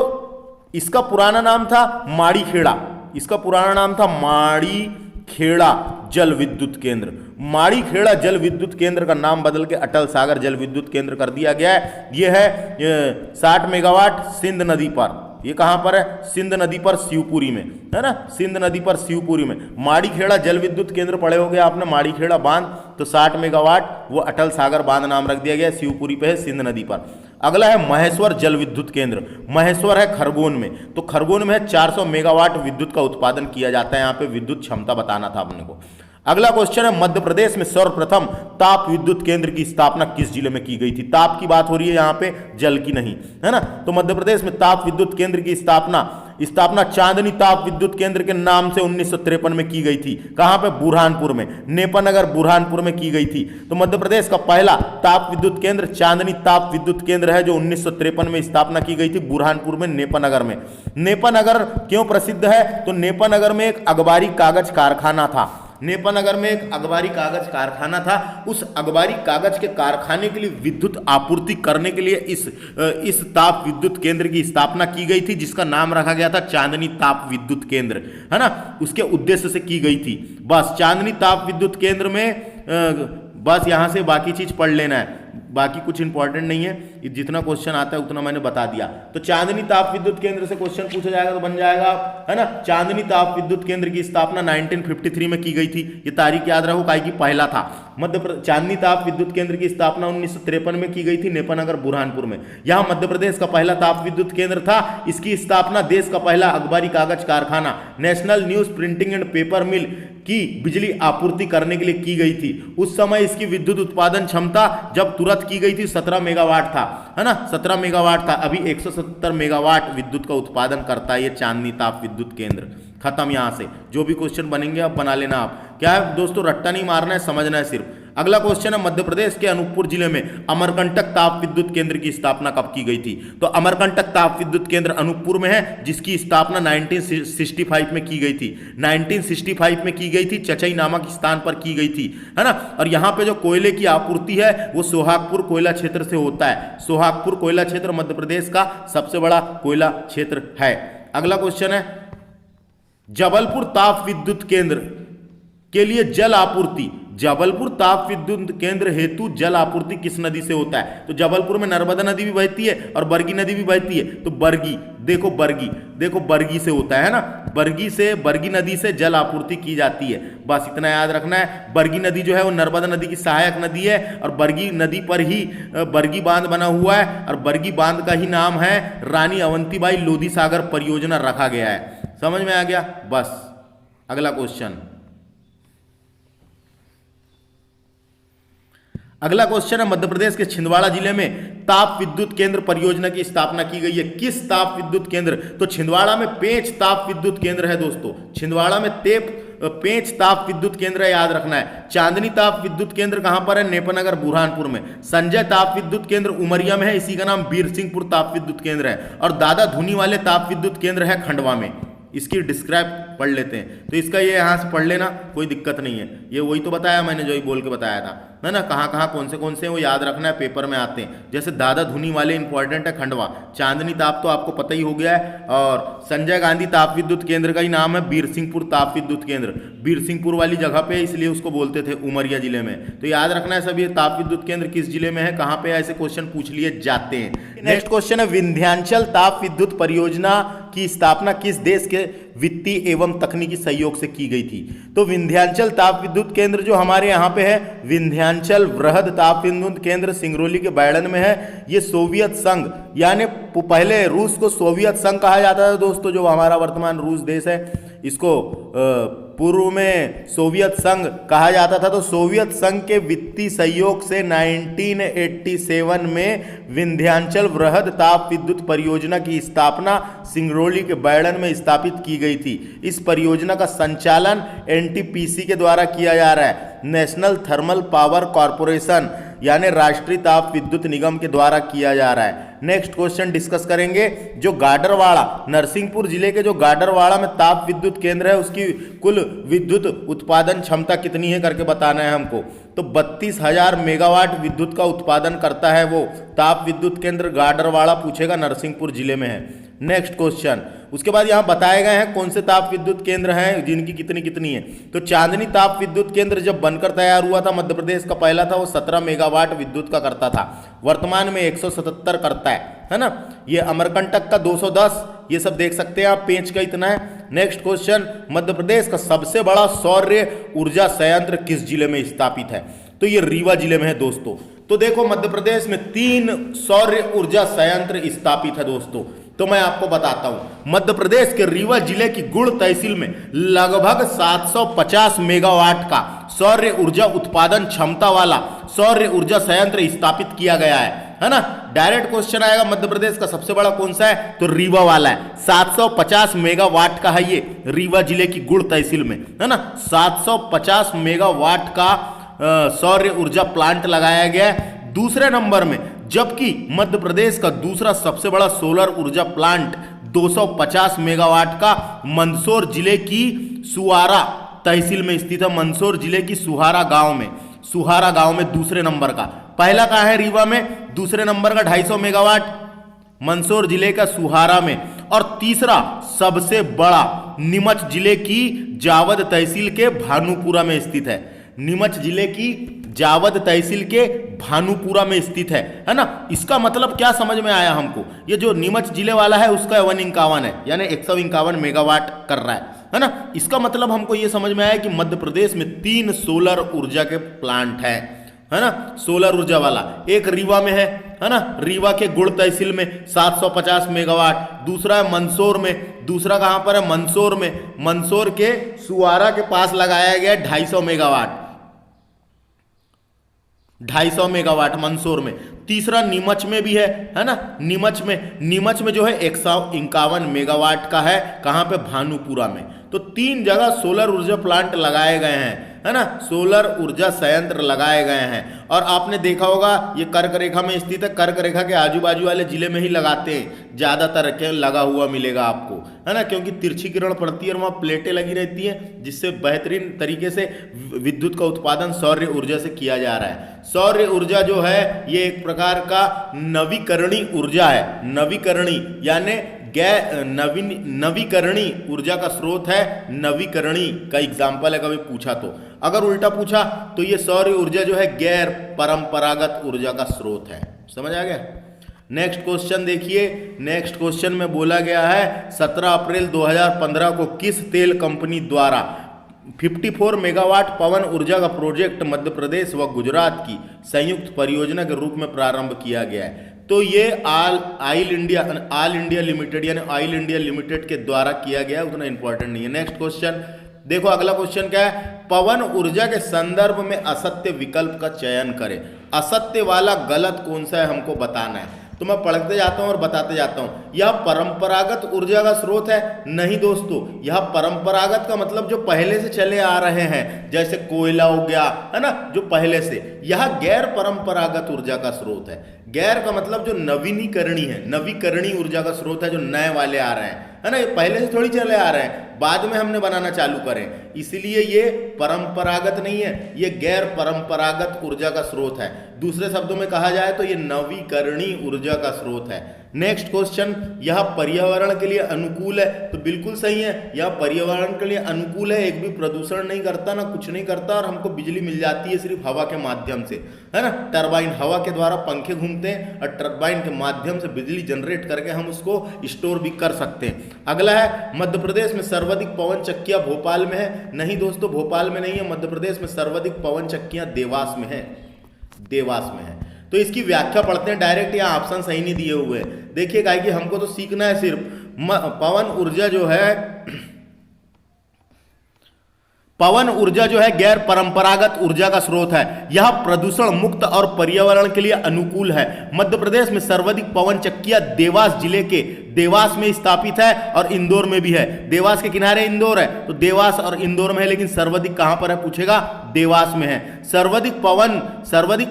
इसका पुराना नाम था माड़ी खेड़ा, इसका पुराना नाम था माड़ी खेड़ा जल विद्युत केंद्र। माड़ी खेड़ा जल विद्युत केंद्र का नाम बदल के अटल सागर जल विद्युत केंद्र कर दिया गया है। यह है 60 मेगावाट सिंध नदी पर। ये कहां पर है? सिंध नदी पर शिवपुरी में, है ना, सिंध नदी पर शिवपुरी में। माड़ी खेड़ा जल विद्युत केंद्र पढ़े होंगे आपने, माड़ी खेड़ा बांध, तो 60 मेगावाट वो अटल सागर बांध नाम रख दिया गया, शिवपुरी पे है, सिंध नदी पर। अगला है महेश्वर जल विद्युत केंद्र। महेश्वर है खरगोन में, तो खरगोन में 400 मेगावाट विद्युत का उत्पादन किया जाता है। यहाँ पे विद्युत क्षमता बताना था अपने को। अगला क्वेश्चन है मध्य प्रदेश में सर्वप्रथम ताप विद्युत केंद्र की स्थापना किस जिले में की गई थी? ताप की बात हो रही है यहाँ पे, जल की नहीं, है ना। तो मध्य प्रदेश में ताप विद्युत केंद्र की स्थापना चांदनी ताप विद्युत केंद्र के नाम से 1953 में की गई थी। कहां पे? बुरहानपुर में, नेपानगर बुरहानपुर में की गई थी। तो मध्य प्रदेश का पहला ताप विद्युत केंद्र चांदनी ताप विद्युत केंद्र है, जो 1953 में स्थापना की गई थी बुरहानपुर में, नेपानगर में। नेपानगर क्यों प्रसिद्ध है? तो नेपानगर में एक अखबारी कागज कारखाना था। नेपानगर में एक अखबारी कागज कारखाना था। उस अखबारी कागज के कारखाने के लिए विद्युत आपूर्ति करने के लिए इस ताप विद्युत केंद्र की स्थापना की गई थी, जिसका नाम रखा गया था चांदनी ताप विद्युत केंद्र, है ना। उसके उद्देश्य से की गई थी। बस चांदनी ताप विद्युत केंद्र में बस यहां से बाकी चीज पढ़ लेना है, बाकी कुछ इंपॉर्टेंट नहीं है। जितना क्वेश्चन आता है उतना मैंने बता दिया। तो चांदनी ताप विद्युत केंद्र से क्वेश्चन पूछा जाएगा तो बन जाएगा, है ना, चांदनी ताप विद्युत केंद्र की स्थापना 1953 में की गई थी। ये तारीख याद रखो, काहे की पहला था। चांदनी ताप विद्युत केंद्र की स्थापना 1953 में की गई थी नेपानगर बुरहानपुर में। यहां मध्य प्रदेश का पहला ताप विद्युत केंद्र था। इसकी स्थापना देश का पहला अखबारी कागज कारखाना national news printing and paper mill की बिजली आपूर्ति करने के लिए की गई थी। उस समय इसकी विद्युत उत्पादन क्षमता जब तुरंत की गई थी 17 मेगावाट था, है ना, 17 मेगावाट था। अभी 170 मेगावाट विद्युत का उत्पादन करता है ये चांदनी ताप विद्युत केंद्र। खत्म। यहां से जो भी क्वेश्चन बनेंगे अब बना लेना आप। क्या है दोस्तों, रट्टा नहीं मारना है, समझना है सिर्फ। अगला क्वेश्चन है मध्य प्रदेश के अनूपपुर जिले में अमरकंटक ताप विद्युत केंद्र की स्थापना कब की गई थी? तो अमरकंटक ताप विद्युत केंद्र अनूपपुर में है, जिसकी स्थापना 1965 में की गई थी। 1965 में की गई थी, चचई नामक स्थान पर की गई थी, है ना। और यहाँ पे जो कोयले की आपूर्ति है वो सोहागपुर कोयला क्षेत्र से होता है। सोहागपुर कोयला क्षेत्र मध्य प्रदेश का सबसे बड़ा कोयला क्षेत्र है। अगला क्वेश्चन है जबलपुर ताप विद्युत केंद्र के लिए जल आपूर्ति, जबलपुर ताप विद्युत केंद्र हेतु जल आपूर्ति किस नदी से होता है? तो जबलपुर में नर्मदा नदी भी बहती है और बरगी नदी भी बहती है। तो बरगी, देखो बरगी से होता है ना, बरगी नदी से जल आपूर्ति की जाती है। बस इतना याद रखना है। बरगी नदी जो है वो नर्मदा नदी की सहायक नदी है और बरगी नदी पर ही बरगी बांध बना हुआ है और बरगी बांध का ही नाम है रानी अवंतीबाई लोधी सागर परियोजना रखा गया है। समझ में आ गया? बस अगला क्वेश्चन। अगला क्वेश्चन है मध्य प्रदेश के छिंदवाड़ा जिले में ताप विद्युत केंद्र परियोजना की स्थापना की गई है। किस ताप विद्युत केंद्र? तो छिंदवाड़ा में पेंच ताप विद्युत केंद्र है दोस्तों। छिंदवाड़ा में पेंच ताप विद्युत केंद्र है, याद रखना है। चांदनी ताप विद्युत केंद्र कहां पर है? नेपानगर बुरहानपुर में। संजय ताप विद्युत केंद्र उमरिया में है, इसी का नाम बीर सिंहपुर ताप विद्युत केंद्र है। और दादा धुनी वाले ताप विद्युत केंद्र है खंडवा में। इसकी डिस्क्राइब पढ़ लेते हैं। तो इसका ये यहाँ से पढ़ लेना, कोई दिक्कत नहीं है। ये वही तो बताया मैंने, जो ही बोल के बताया था, है ना। कहाँ कहाँ कौन से वो याद रखना है, पेपर में आते हैं। जैसे दादा धुनी वाले इंपॉर्टेंट है खंडवा। चांदनी ताप तो आपको पता ही हो गया है। और संजय गांधी ताप विद्युत केंद्र का ही नाम है बीरसिंहपुर ताप विद्युत केंद्र। बीरसिंहपुर वाली जगह पे इसलिए उसको बोलते थे, उमरिया जिले में। तो याद रखना है सब, ये ताप विद्युत केंद्र किस जिले में है, कहाँ पे ऐसे क्वेश्चन पूछ लिए जाते हैं। नेक्स्ट क्वेश्चन है, विंध्याचल ताप विद्युत परियोजना की स्थापना किस देश के वित्तीय एवं तकनीकी सहयोग से की गई थी। तो विंध्याचल ताप विद्युत केंद्र जो हमारे यहाँ पे है, विंध्याचल वृहद ताप विद्युत केंद्र सिंगरौली के बैडन में है। ये सोवियत संघ, यानी पहले रूस को सोवियत संघ कहा जाता था दोस्तों, जो हमारा वर्तमान रूस देश है, इसको पूर्व में सोवियत संघ कहा जाता था। तो सोवियत संघ के वित्तीय सहयोग से 1987 में विंध्याचल वृहद ताप विद्युत परियोजना की स्थापना सिंगरौली के बैडन में स्थापित की गई थी। इस परियोजना का संचालन एनटीपीसी के द्वारा किया जा रहा है, नेशनल थर्मल पावर कॉरपोरेशन यानी राष्ट्रीय ताप विद्युत निगम के द्वारा किया जा रहा है। नेक्स्ट क्वेश्चन डिस्कस करेंगे, जो गाडरवाड़ा, नरसिंहपुर जिले के जो गाडरवाड़ा में ताप विद्युत केंद्र है, उसकी कुल विद्युत उत्पादन क्षमता कितनी है करके बताना है हमको। तो 32,000 मेगावाट विद्युत का उत्पादन करता है वो ताप विद्युत केंद्र गाडरवाड़ा, पूछेगा, नरसिंहपुर जिले में है। नेक्स्ट क्वेश्चन, उसके बाद यहाँ बताए गए हैं कौन से ताप विद्युत केंद्र हैं जिनकी कितनी कितनी है। तो चांदनी ताप विद्युत केंद्र जब बनकर तैयार हुआ था, मध्य प्रदेश का पहला था, वो 17 मेगावाट विद्युत का करता था। वर्तमान में 177 करता है ना। ये अमरकंटक का 210, ये सब देख सकते हैं आप, पेंच का इतना है। नेक्स्ट क्वेश्चन, मध्य प्रदेश का सबसे बड़ा सौर ऊर्जा संयंत्र किस जिले में स्थापित है। तो ये रीवा जिले में है दोस्तों। तो देखो, मध्य प्रदेश में 3 सौर ऊर्जा संयंत्र स्थापित है दोस्तों। तो मैं आपको बताता हूं, मध्य प्रदेश के रीवा जिले की गुड़ तहसील में लगभग 750 मेगावाट का सौर ऊर्जा उत्पादन क्षमता वाला सौर ऊर्जा संयंत्र स्थापित किया गया है ना। डायरेक्ट क्वेश्चन आएगा, मध्य प्रदेश का सबसे बड़ा कौन सा है, तो रीवा वाला है। 750 मेगावाट का है ये, रीवा जिले की गुड़ तहसील में, है ना। 750 मेगावाट का सौर ऊर्जा प्लांट लगाया गया है दूसरे नंबर में। जबकि मध्य प्रदेश का दूसरा सबसे बड़ा सोलर ऊर्जा प्लांट 250 मेगावाट का मंदसौर जिले की सुहारा तहसील में स्थित है। मंदसौर जिले की सुहारा गांव में दूसरे नंबर का। पहला कहाँ है, रीवा में। दूसरे नंबर का 250 मेगावाट मंदसौर जिले का सुहारा में। और तीसरा सबसे बड़ा नीमच जिले की जावद तहसील के भानुपुरा में स्थित है। नीमच जिले की जावद तहसील के भानुपुरा में स्थित है ना। इसका मतलब क्या समझ में आया हमको, ये जो नीमच जिले वाला है उसका 151 है, यानी 151 मेगावाट कर रहा है ना। इसका मतलब हमको ये समझ में आया कि मध्य प्रदेश में 3 सोलर ऊर्जा के प्लांट है ना, सोलर ऊर्जा वाला। एक रीवा में है ना, रीवा के गुड़ तहसील में 750 मेगावाट। दूसरा है मंदसौर में। दूसरा कहां पर है, मंदसौर में। मंदसौर के सुहारा के पास लगाया गया 250 मेगावाट, 250 मेगावाट मंदसौर में। तीसरा नीमच में भी है ना। नीमच में जो है 151 मेगावाट का है, कहां पे, भानुपुरा में। तो 3 जगह सोलर ऊर्जा प्लांट लगाए गए हैं, है ना, सोलर ऊर्जा संयंत्र लगाए गए हैं। और आपने देखा होगा ये कर्क रेखा में स्थित है, कर्क रेखा के आजू बाजू वाले जिले में ही लगाते हैं, ज्यादातर के लगा हुआ मिलेगा आपको, है ना, क्योंकि तिरछी किरण पड़ती है और वहाँ प्लेटें लगी रहती हैं, जिससे बेहतरीन तरीके से विद्युत का उत्पादन सौर ऊर्जा से किया जा रहा है। सौर ऊर्जा जो है ये एक प्रकार का नवीकरणीय ऊर्जा है। नवीकरणीय यानी नवीकरणीय ऊर्जा का स्रोत है। नवीकरणीय का एग्जाम्पल है, कभी पूछा तो। अगर उल्टा पूछा तो ये सौर ऊर्जा जो है गैर परंपरागत ऊर्जा का स्रोत है। समझ आ गया। नेक्स्ट क्वेश्चन देखिए। नेक्स्ट क्वेश्चन में बोला गया है 17 अप्रैल 2015 को किस तेल कंपनी द्वारा 54 मेगावाट पवन ऊर्जा का प्रोजेक्ट मध्य प्रदेश व गुजरात की संयुक्त परियोजना के रूप में प्रारंभ किया गया है। तो ये ऑयल इंडिया लिमिटेड यानी ऑयल इंडिया लिमिटेड के द्वारा किया गया, उतना इंपॉर्टेंट नहीं है। नेक्स्ट क्वेश्चन देखो, अगला क्वेश्चन क्या है, पवन ऊर्जा के संदर्भ में असत्य विकल्प का चयन करें। असत्य वाला गलत कौन सा है हमको बताना है। तो मैं पढ़ते जाता हूं और बताते जाता हूं। यह परंपरागत ऊर्जा का स्रोत है? नहीं दोस्तों, यह परंपरागत का मतलब जो पहले से चले आ रहे हैं, जैसे कोयला हो गया, है ना, जो पहले से। यह गैर परंपरागत ऊर्जा का स्रोत है। गैर का मतलब जो नवीनीकरणीय है, नवीकरणीय ऊर्जा का स्रोत है, जो नए वाले आ रहे हैं, है ना, ये पहले से थोड़ी चले आ रहे हैं, बाद में हमने बनाना चालू करें, इसलिए ये परंपरागत नहीं है, ये गैर परंपरागत ऊर्जा का स्रोत है। दूसरे शब्दों में कहा जाए तो ये नवीकरणीय ऊर्जा का स्रोत है। नेक्स्ट क्वेश्चन, यह पर्यावरण के लिए अनुकूल है, तो बिल्कुल सही है, यह पर्यावरण के लिए अनुकूल है, एक भी प्रदूषण नहीं करता, ना कुछ नहीं करता, और हमको बिजली मिल जाती है सिर्फ हवा के माध्यम से, है ना। टरबाइन, हवा के द्वारा पंखे घूमते हैं और टरबाइन के माध्यम से बिजली जनरेट करके हम उसको स्टोर भी कर सकते हैं। अगला है, मध्य प्रदेश में सर्वाधिक पवन चक्कियां भोपाल में है। नहीं दोस्तों, भोपाल में नहीं है, मध्य प्रदेश में सर्वाधिक पवन चक्कियां देवास में है, देवास में है। तो इसकी व्याख्या पढ़ते हैं डायरेक्ट, यहाँ ऑप्शन सही नहीं दिए हुए हैं। देखिए गाय कि हमको तो सीखना है सिर्फ पवन ऊर्जा जो है, पवन ऊर्जा जो है गैर परंपरागत ऊर्जा का स्रोत है। यह प्रदूषण मुक्त और पर्यावरण के लिए अनुकूल है। मध्य प्रदेश में सर्वाधिक पवन चक्कियां देवास जिले के देवास में स्थापित है और इंदौर में भी है। देवास के किनारे इंदौर है, तो देवास और इंदौर में है, लेकिन सर्वाधिक कहां पर है पूछेगा, देवास में है। सर्वाधिक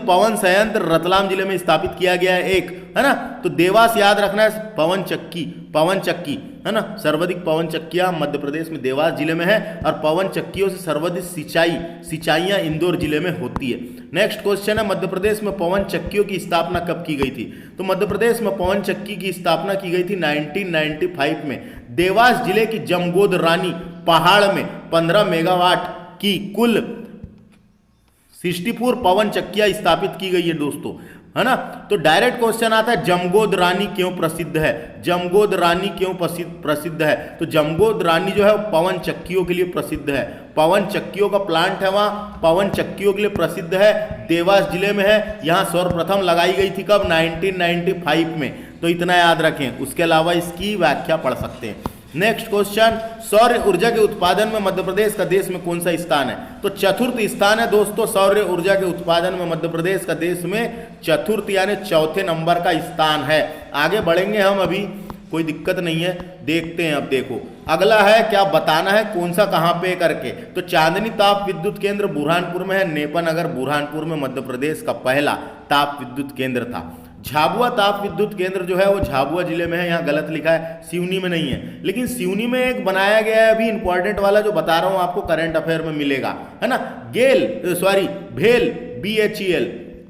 पवन संयंत्र रतलाम जिले में स्थापित किया गया है एक, है ना। तो देवास याद रखना है, पवन चक्की, है ना। सर्वाधिक पवन चक्कियां मध्य प्रदेश में देवास जिले में है, और पवन चक्कियों से सर्वाधिक सिंचाइयां इंदौर जिले में होती है। नेक्स्ट क्वेश्चन है, मध्य प्रदेश में पवन चक्कियों की स्थापना कब की गई थी? तो मध्य प्रदेश में पवन चक्की की स्थापना की गई थी 1995 में। देवास जिले की जमगोद रानी पहाड़ में 15 मेगावाट की कुल 64 पवन चक्कियां स्थापित की गई है दोस्तों, है ना। तो डायरेक्ट क्वेश्चन आता है, जमगोद रानी क्यों प्रसिद्ध है? जमगोद रानी क्यों प्रसिद्ध है? तो जमगोद रानी जो है पवन चक्कियों के लिए प्रसिद्ध है, पवन चक्कियों का प्लांट है वहां, पवन चक्कियों के लिए प्रसिद्ध है, देवास जिले में है। यहां सर्वप्रथम लगाई गई थी कब? 1995 में। तो इतना याद रखें, उसके अलावा इसकी व्याख्या पढ़ सकते हैं। नेक्स्ट क्वेश्चन, सौर ऊर्जा के उत्पादन में मध्य प्रदेश का देश में कौन सा स्थान है? तो चतुर्थ स्थान है दोस्तों, सौर ऊर्जा के उत्पादन में मध्य प्रदेश का देश में चतुर्थ यानी चौथे नंबर का स्थान है। आगे बढ़ेंगे हम, अभी कोई दिक्कत नहीं है, देखते हैं। अब देखो अगला है, क्या बताना है कौन सा कहां पे करके। तो चांदनी ताप विद्युत केंद्र बुरहानपुर में है, नेपनगर बुरहानपुर में मध्य प्रदेश का पहला ताप विद्युत केंद्र था। झाबुआ ताप विद्युत केंद्र जो है वो झाबुआ जिले में है, यहाँ गलत लिखा है, सिवनी में नहीं है, लेकिन सिवनी में एक बनाया गया है अभी इंपॉर्टेंट वाला, जो बता रहा हूं आपको, करंट अफेयर में मिलेगा, है ना। भेल BHEL,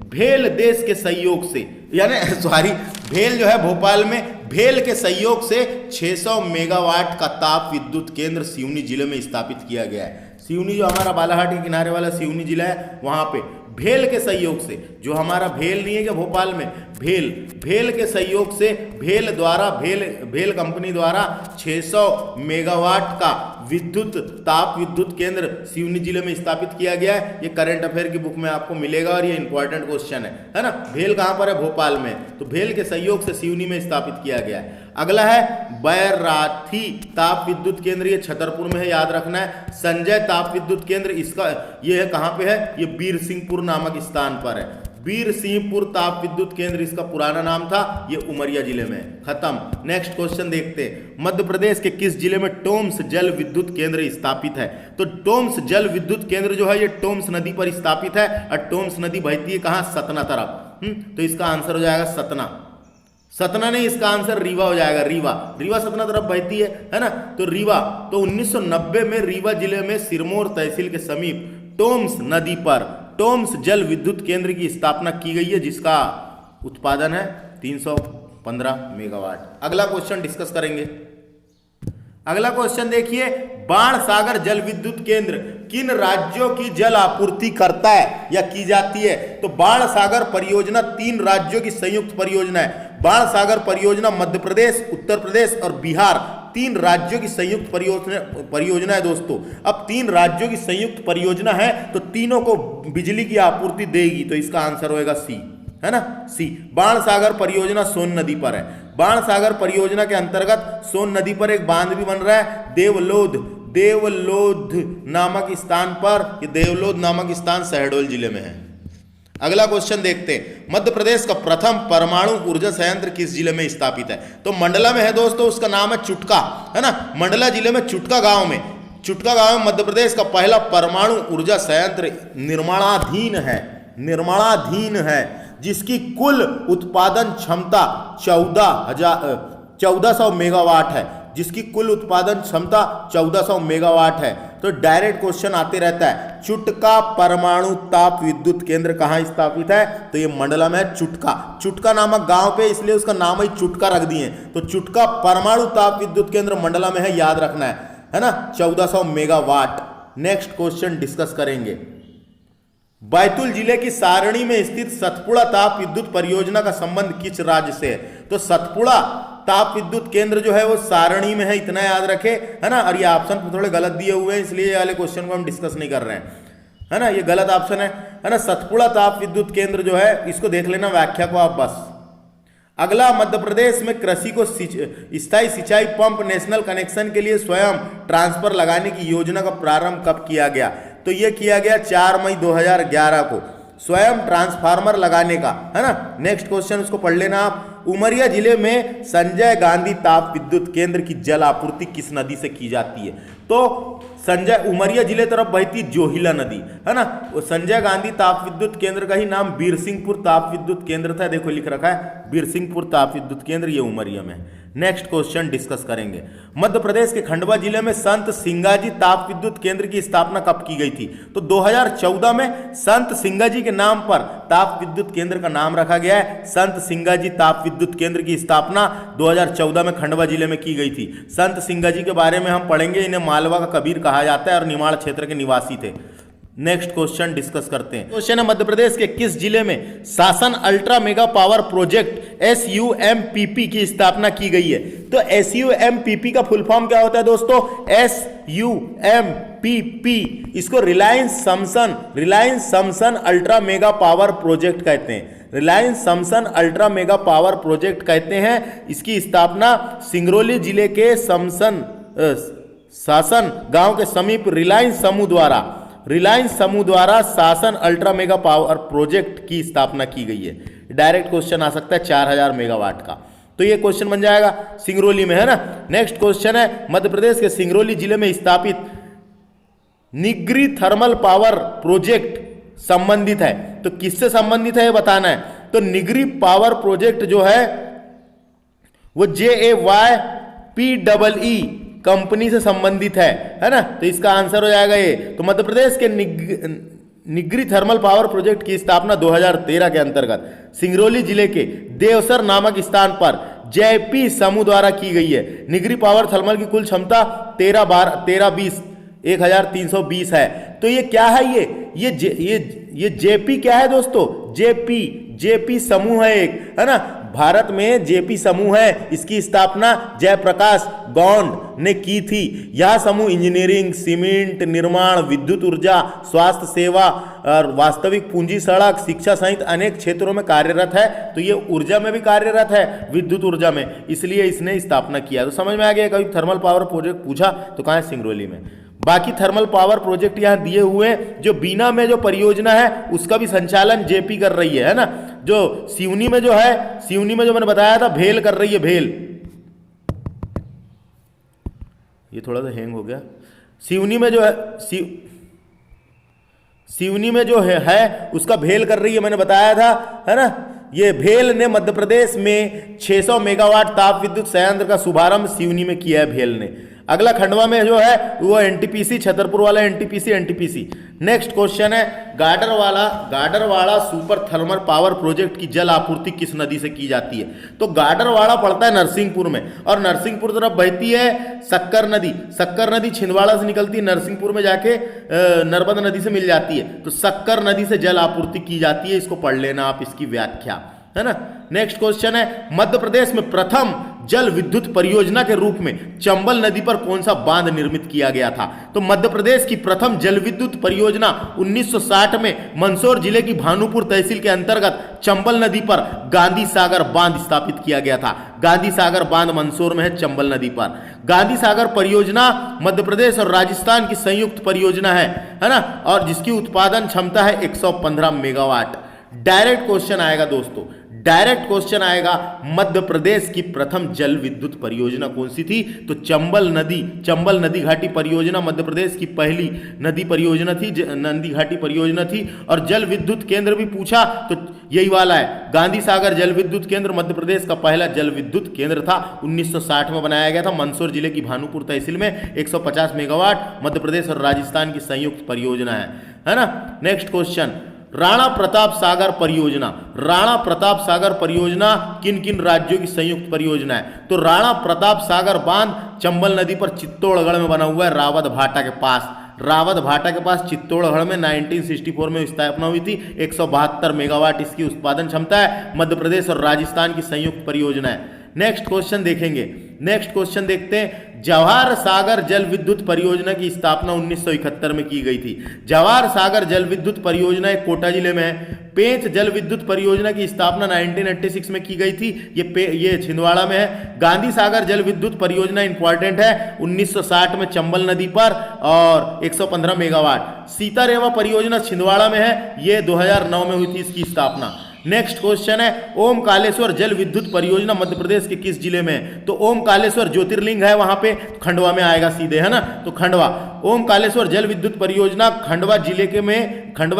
भेल देश के सहयोग से, यानी भेल जो है भोपाल में, भेल के सहयोग से 600 मेगावाट का ताप विद्युत केंद्र सिवनी जिले में स्थापित किया गया है। सिवनी जो हमारा बालाघाट के किनारे वाला सिवनी जिला है, वहां पे भेल के सहयोग से, जो हमारा भेल नहीं है क्या भोपाल में, भेल के सहयोग से, भेल कंपनी द्वारा 600 मेगावाट का ताप विद्युत केंद्र सिवनी जिले में स्थापित किया गया है। ये करंट अफेयर की बुक में आपको मिलेगा और ये इंपॉर्टेंट क्वेश्चन है ना। भेल कहां पर है? भोपाल में। तो भेल के सहयोग से सिवनी में स्थापित किया गया है। अगला है बैराथी ताप विद्युत केंद्र, ये छतरपुर में है, याद रखना है। संजय ताप विद्युत केंद्र, इसका ये है कहां पे है? ये बीरसिंहपुर नामक स्थान पर है। बीरसिंहपुर ताप विद्युत केंद्र इसका पुराना नाम था, ये उमरिया जिले में। खत्म। नेक्स्ट क्वेश्चन देखते हैं, मध्य प्रदेश के किस जिले में टोम्स जल विद्युत केंद्र स्थापित है? तो टोम्स जल विद्युत केंद्र जो है ये टोम्स नदी पर स्थापित है, और टोम्स नदी बहती है कहां? सतना तरफ। तो इसका आंसर हो जाएगा सतना नहीं, इसका आंसर रीवा हो जाएगा। रीवा सतना तरफ बहती है ना। तो रीवा, तो 1990 में रीवा जिले में सिरमौर तहसील के समीप टोम्स नदी पर टोम्स जल विद्युत केंद्र की स्थापना की गई है, जिसका उत्पादन है 315 मेगावाट। अगला क्वेश्चन डिस्कस करेंगे। अगला क्वेश्चन देखिए, बाणसागर जल विद्युत केंद्र किन राज्यों की जल आपूर्ति करता है या की जाती है? तो बाणसागर परियोजना 3 राज्यों की संयुक्त परियोजना है। बाणसागर परियोजना मध्य प्रदेश, उत्तर प्रदेश और बिहार, 3 राज्यों की संयुक्त परियोजना है दोस्तों। अब 3 राज्यों की संयुक्त परियोजना है, तो तीनों को बिजली की आपूर्ति देगी, तो इसका आंसर होगा सी, है ना, सी। बाणसागर परियोजना सोन नदी पर है। बाणसागर परियोजना के अंतर्गत सोन नदी पर एक बांध भी बन रहा है, देवलोध नामक स्थान पर। ये देवलोध नामक स्थान शहडोल जिले में है। अगला क्वेश्चन देखते हैं, मध्य प्रदेश का प्रथम परमाणु ऊर्जा संयंत्र किस जिले में स्थापित है? तो मंडला में है दोस्तों, उसका नाम है चुटका, है ना। मंडला जिले में चुटका गांव में मध्य प्रदेश का पहला परमाणु ऊर्जा संयंत्र निर्माणाधीन है। जिसकी कुल उत्पादन क्षमता 1400 मेगावाट है, जिसकी कुल उत्पादन क्षमता 1400 मेगावाट है। तो डायरेक्ट क्वेश्चन आते रहता है, चुटका परमाणु ताप विद्युत केंद्र कहाँ स्थापित है? तो ये मंडलम है चुटका, चुटका नामक गांव पे, इसलिए उसका नाम ही चुटका रख दिए। तो चुटका परमाणु ताप विद्युत केंद्र मंडलम में है, याद रखना है ना, 1400 मेगावाट। नेक्स्ट क्वेश्चन डिस्कस करेंगे, बैतूल जिले की सारणी में स्थित सतपुड़ा ताप विद्युत परियोजना का संबंध किस राज्य से है? तो सतपुड़ा ताप विद्युत केंद्र जो है वो सारणी में है, इतना याद रखे, है ना। और ये ऑप्शन थोड़े गलत दिए हुए हैं, इसलिए ये वाले क्वेश्चन को हम डिस्कस नहीं कर रहे हैं, है ना, ये गलत ऑप्शन है ना। सतपुड़ा ताप विद्युत केंद्र जो है इसको देख लेना, व्याख्या को आप बस। अगला, मध्य प्रदेश में कृषि को स्थायी सिंचाई पंप नेशनल कनेक्शन के लिए स्वयं ट्रांसफर लगाने की योजना का प्रारंभ कब किया गया? तो ये किया गया 4 मई 2011 को, स्वयं ट्रांसफार्मर लगाने का, है ना। नेक्स्ट क्वेश्चन उसको पढ़ लेना आप। उमरिया जिले में संजय गांधी ताप विद्युत केंद्र की जल आपूर्ति किस नदी से की जाती है? तो संजय, उमरिया जिले तरफ बहती जोहिला नदी, है ना। वो संजय गांधी ताप विद्युत केंद्र का ही नाम बीरसिंहपुर ताप विद्युत केंद्र था, देखो लिख रखा है बीरसिंहपुर ताप विद्युत केंद्र, ये उमरिया में। नेक्स्ट क्वेश्चन डिस्कस करेंगे, मध्य प्रदेश के खंडवा जिले में संत सिंगाजी ताप विद्युत केंद्र की स्थापना कब की गई थी? तो 2014 में संत सिंगाजी के नाम पर ताप विद्युत केंद्र का नाम रखा गया है। संत सिंगाजी ताप विद्युत केंद्र की स्थापना 2014 में खंडवा जिले में की गई थी। संत सिंगाजी के बारे में हम पढ़ेंगे, इन्हें मालवा का कबीर कहा जाता है और निमाड़ क्षेत्र के निवासी थे। नेक्स्ट क्वेश्चन डिस्कस करते हैं। क्वेश्चन है, मध्य प्रदेश के किस जिले में शासन ultra mega power project SUMPP की स्थापना की गई है? तो SUMPP का फुल फॉर्म क्या होता है दोस्तों? SUMPP, इसको Reliance Samsung ultra mega power project कहते हैं। Reliance Samsung ultra mega power project कहते हैं। इसकी स्थापना सिंगरौली जिले के शासन गांव के समीप रिलायंस समूह द्वारा शासन अल्ट्रा मेगा पावर प्रोजेक्ट की स्थापना की गई है। डायरेक्ट क्वेश्चन आ सकता है 4000 मेगावाट का, तो ये क्वेश्चन बन जाएगा सिंगरौली में, है ना। नेक्स्ट क्वेश्चन है, मध्य प्रदेश के सिंगरौली जिले में स्थापित निगरी थर्मल पावर प्रोजेक्ट संबंधित है, तो किससे संबंधित है ये बताना है। तो निगरी पावर प्रोजेक्ट जो है वो JAYPEE कंपनी से संबंधित है ना। तो इसका आंसर हो जाएगा ये। तो मध्य प्रदेश के निगरी थर्मल पावर प्रोजेक्ट की स्थापना 2013 के अंतर्गत सिंगरौली जिले के देवसर नामक स्थान पर JP समूह द्वारा की गई है। निगरी पावर थर्मल की कुल क्षमता 1320 है। तो ये क्या है, ये JP क्या है दोस्तों? JP समूह है एक, है ना। भारत में JP समूह है, इसकी स्थापना जयप्रकाश गौंड ने की थी। यह समूह इंजीनियरिंग, सीमेंट निर्माण, विद्युत ऊर्जा, स्वास्थ्य सेवा और वास्तविक पूंजी, सड़क, शिक्षा सहित अनेक क्षेत्रों में कार्यरत है। तो ये ऊर्जा में भी कार्यरत है, विद्युत ऊर्जा में, इसलिए इसने स्थापना किया। तो समझ में आ गया, कभी थर्मल पावर प्रोजेक्ट पूछा तो कहाँ है? सिंगरौली में। बाकी थर्मल पावर प्रोजेक्ट यहाँ दिए हुए हैं। जो बीना में जो परियोजना है उसका भी संचालन JP कर रही है ना। जो सिवनी में जो है, सिवनी में जो मैंने बताया था भेल कर रही है, भेल, ये थोड़ा सा हैंग हो गया। सिवनी में जो है सिवनी में जो है उसका भेल कर रही है, मैंने बताया था, है ना। ये भेल ने मध्य प्रदेश में 600 मेगावाट ताप विद्युत संयंत्र का शुभारंभ सिवनी में किया है भेल ने। अगला खंडवा में जो है वो NTPC, छतरपुर वाला NTPC। नेक्स्ट क्वेश्चन है, Gadarwara super thermal power project की जल आपूर्ति किस नदी से की जाती है? तो गाडरवाड़ा पड़ता है नरसिंहपुर में, और नरसिंहपुर तरफ बहती है शक्कर नदी छिंदवाड़ा से निकलती है, नरसिंहपुर में जाके नर्मदा नदी से मिल जाती है। तो शक्कर नदी से जल आपूर्ति की जाती है, इसको पढ़ लेना आप, इसकी व्याख्या, है ना। नेक्स्ट क्वेश्चन है, मध्य प्रदेश में प्रथम जल विद्युत परियोजना के रूप में चंबल नदी पर कौन सा बांध निर्मित किया गया था? तो मध्य प्रदेश की प्रथम जल विद्युत परियोजना 1960 में मंदसौर जिले की भानुपुर तहसील के अंतर्गत चंबल नदी पर गांधी सागर बांध स्थापित किया गया था। गांधी सागर बांध मंदसौर में है, चंबल नदी पर। गांधी सागर परियोजना मध्य प्रदेश और राजस्थान की संयुक्त परियोजना है ना, और जिसकी उत्पादन क्षमता है 115 मेगावाट। डायरेक्ट क्वेश्चन आएगा दोस्तों, डायरेक्ट क्वेश्चन आएगा, मध्य प्रदेश की प्रथम जल विद्युत परियोजना कौन सी थी? तो चंबल नदी घाटी परियोजना मध्य प्रदेश की पहली नदी परियोजना थी, नदी घाटी परियोजना थी। और जल विद्युत केंद्र भी पूछा तो यही वाला है, गांधी सागर जल विद्युत केंद्र मध्य प्रदेश का पहला जल विद्युत केंद्र था, 1960 में बनाया गया था। मंदसौर जिले की भानुपुर तहसील में 150 मेगावाट, मध्य प्रदेश और राजस्थान की संयुक्त परियोजना है ना। नेक्स्ट क्वेश्चन, राणा प्रताप सागर परियोजना। राणा प्रताप सागर परियोजना किन किन राज्यों की संयुक्त परियोजना है? तो राणा प्रताप सागर बांध चंबल नदी पर चित्तौड़गढ़ में बना हुआ है, रावत भाटा के पास। रावत भाटा के पास चित्तौड़गढ़ में 1964 में स्थापना हुई थी। 172 मेगावाट इसकी उत्पादन क्षमता है, मध्य प्रदेश और राजस्थान की संयुक्त परियोजना है। नेक्स्ट क्वेश्चन देखेंगे, नेक्स्ट क्वेश्चन देखते हैं, जवाहर सागर जल विद्युत परियोजना की स्थापना 1971 में की गई थी। जवाहर सागर जल विद्युत परियोजना एक कोटा जिले में है। पेंच जल विद्युत परियोजना की स्थापना 1986 में की गई थी, ये छिंदवाड़ा में है। गांधी सागर जल विद्युत परियोजना इंपॉर्टेंट है, 1960 में चंबल नदी पर और 115 मेगावाट। सीतारेवा परियोजना छिंदवाड़ा में है, ये 2009 में हुई थी इसकी स्थापना। नेक्स्ट क्वेश्चन है, ओमकालेश्वर जल विद्युत परियोजना मध्य प्रदेश के किस जिले में है? तो ओमकालेश्वर ज्योतिर्लिंग है वहां पे, खंडवा में आएगा सीधे, है ना। तो खंडवा, ओमकालेश्वर जल विद्युत परियोजना खंडवा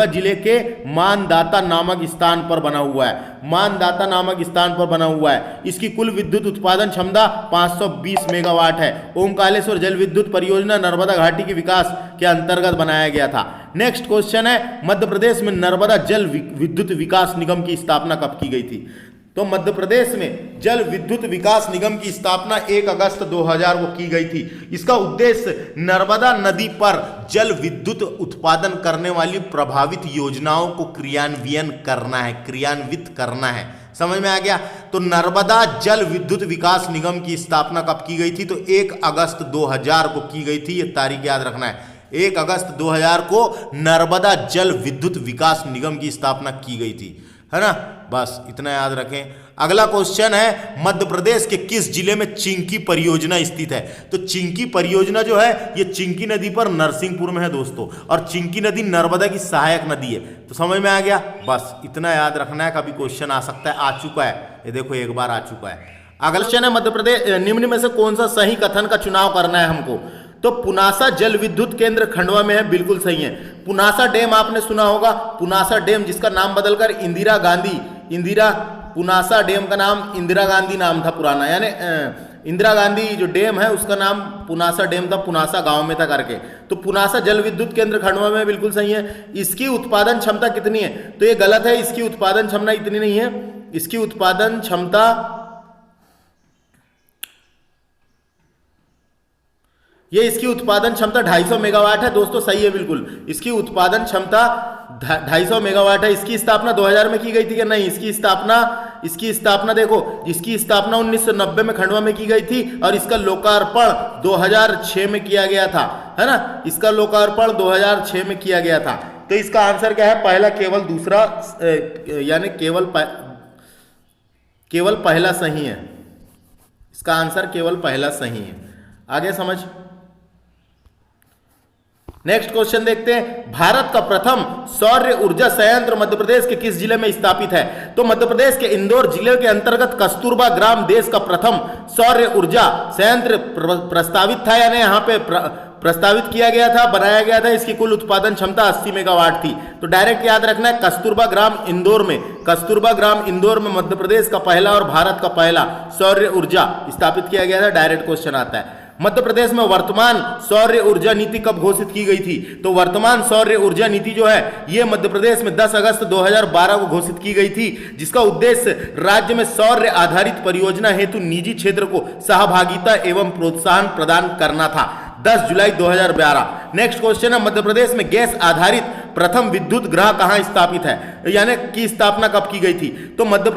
जिले के मानदाता नामक स्थान पर बना हुआ है। मानदाता नामक स्थान पर बना हुआ है। इसकी कुल विद्युत उत्पादन क्षमता 520 मेगावाट है। ओमकालेश्वर जल विद्युत परियोजना नर्मदा घाटी के विकास के अंतर्गत बनाया गया था। नेक्स्ट क्वेश्चन है, मध्य प्रदेश में नर्मदा जल विद्युत विकास निगम की स्थापना कब की गई थी? तो मध्य प्रदेश में जल विद्युत विकास निगम की स्थापना 1 अगस्त 2000 को की गई थी। इसका उद्देश्य नर्मदा नदी पर जल विद्युत उत्पादन करने वाली प्रभावित योजनाओं को क्रियान्वित करना है। समझ में आ गया? तो नर्मदा जल विद्युत विकास निगम की स्थापना कब की गई थी? तो 1 अगस्त 2000 को की गई थी। ये तारीख याद रखना है, 1 अगस्त 2000 को नर्मदा जल विद्युत विकास निगम की स्थापना की गई थी, है ना। बस इतना याद रखें। अगला क्वेश्चन है, मध्य प्रदेश के किस जिले में चिंकी परियोजना स्थित है? तो चिंकी परियोजना जो है ये चिंकी नदी पर नरसिंहपुर में है दोस्तों, और चिंकी नदी नर्मदा की सहायक नदी है। तो समझ में आ गया? बस इतना याद रखना है, कभी क्वेश्चन आ सकता है, आ चुका है ये, देखो एक बार आ चुका है। अगला क्वेश्चन है, मध्य प्रदेश निम्न में से कौन सा सही कथन का चुनाव करना है हमको? तो पुनासा जल विद्युत केंद्र खंडवा में है, बिल्कुल सही है। पुनासा डैम आपने सुना होगा, पुनासा डैम जिसका नाम बदलकर पुनासा डैम का नाम इंदिरा गांधी नाम था पुराना, यानी इंदिरा गांधी जो डैम है उसका नाम पुनासा डैम था, पुनासा गांव में था करके। तो पुनासा जल विद्युत केंद्र खंडवा में, बिल्कुल सही है। इसकी उत्पादन क्षमता कितनी है? तो ये गलत है, इसकी उत्पादन क्षमता इतनी नहीं है। इसकी उत्पादन क्षमता इसकी उत्पादन क्षमता 250 मेगावाट है दोस्तों, सही है बिल्कुल। इसकी उत्पादन क्षमता 250 मेगावाट है। इसकी स्थापना 2000 में की गई थी कि नहीं? इसकी स्थापना देखो, इसकी स्थापना 1990 में खंडवा में की गई थी और इसका लोकार्पण 2006 में किया गया था, है ना। इसका लोकार्पण 2006 में किया गया था। तो इसका आंसर क्या है? पहला केवल, दूसरा यानी केवल पहला सही है। इसका आंसर केवल पहला सही है। आगे समझ। नेक्स्ट क्वेश्चन देखते हैं, भारत का प्रथम सौर ऊर्जा संयंत्र मध्य प्रदेश के किस जिले में स्थापित है? तो मध्य प्रदेश के इंदौर जिले के अंतर्गत कस्तूरबा ग्राम देश का प्रथम सौर ऊर्जा संयंत्र प्रस्तावित था, यानी यहाँ पे प्रस्तावित किया गया था, बनाया गया था। इसकी कुल उत्पादन क्षमता 80 मेगावाट थी। तो डायरेक्ट याद रखना है, कस्तूरबा ग्राम इंदौर में मध्य प्रदेश का पहला और भारत का पहला सौर ऊर्जा स्थापित किया गया था। डायरेक्ट क्वेश्चन आता है, मध्य प्रदेश में वर्तमान सौर ऊर्जा नीति कब घोषित की गई थी? तो वर्तमान सौर ऊर्जा नीति जो है ये मध्य प्रदेश में 10 अगस्त 2012 को घोषित की गई थी, जिसका उद्देश्य राज्य में सौर आधारित परियोजना हेतु निजी क्षेत्र को सहभागिता एवं प्रोत्साहन प्रदान करना था। 10 जुलाई 2012। नेक्स्ट क्वेश्चन है, मध्य प्रदेश में गैस आधारित प्रथम विद्युत गृह कहां स्थापित है, यानी की स्थापना कब की गई थी? तो मध्य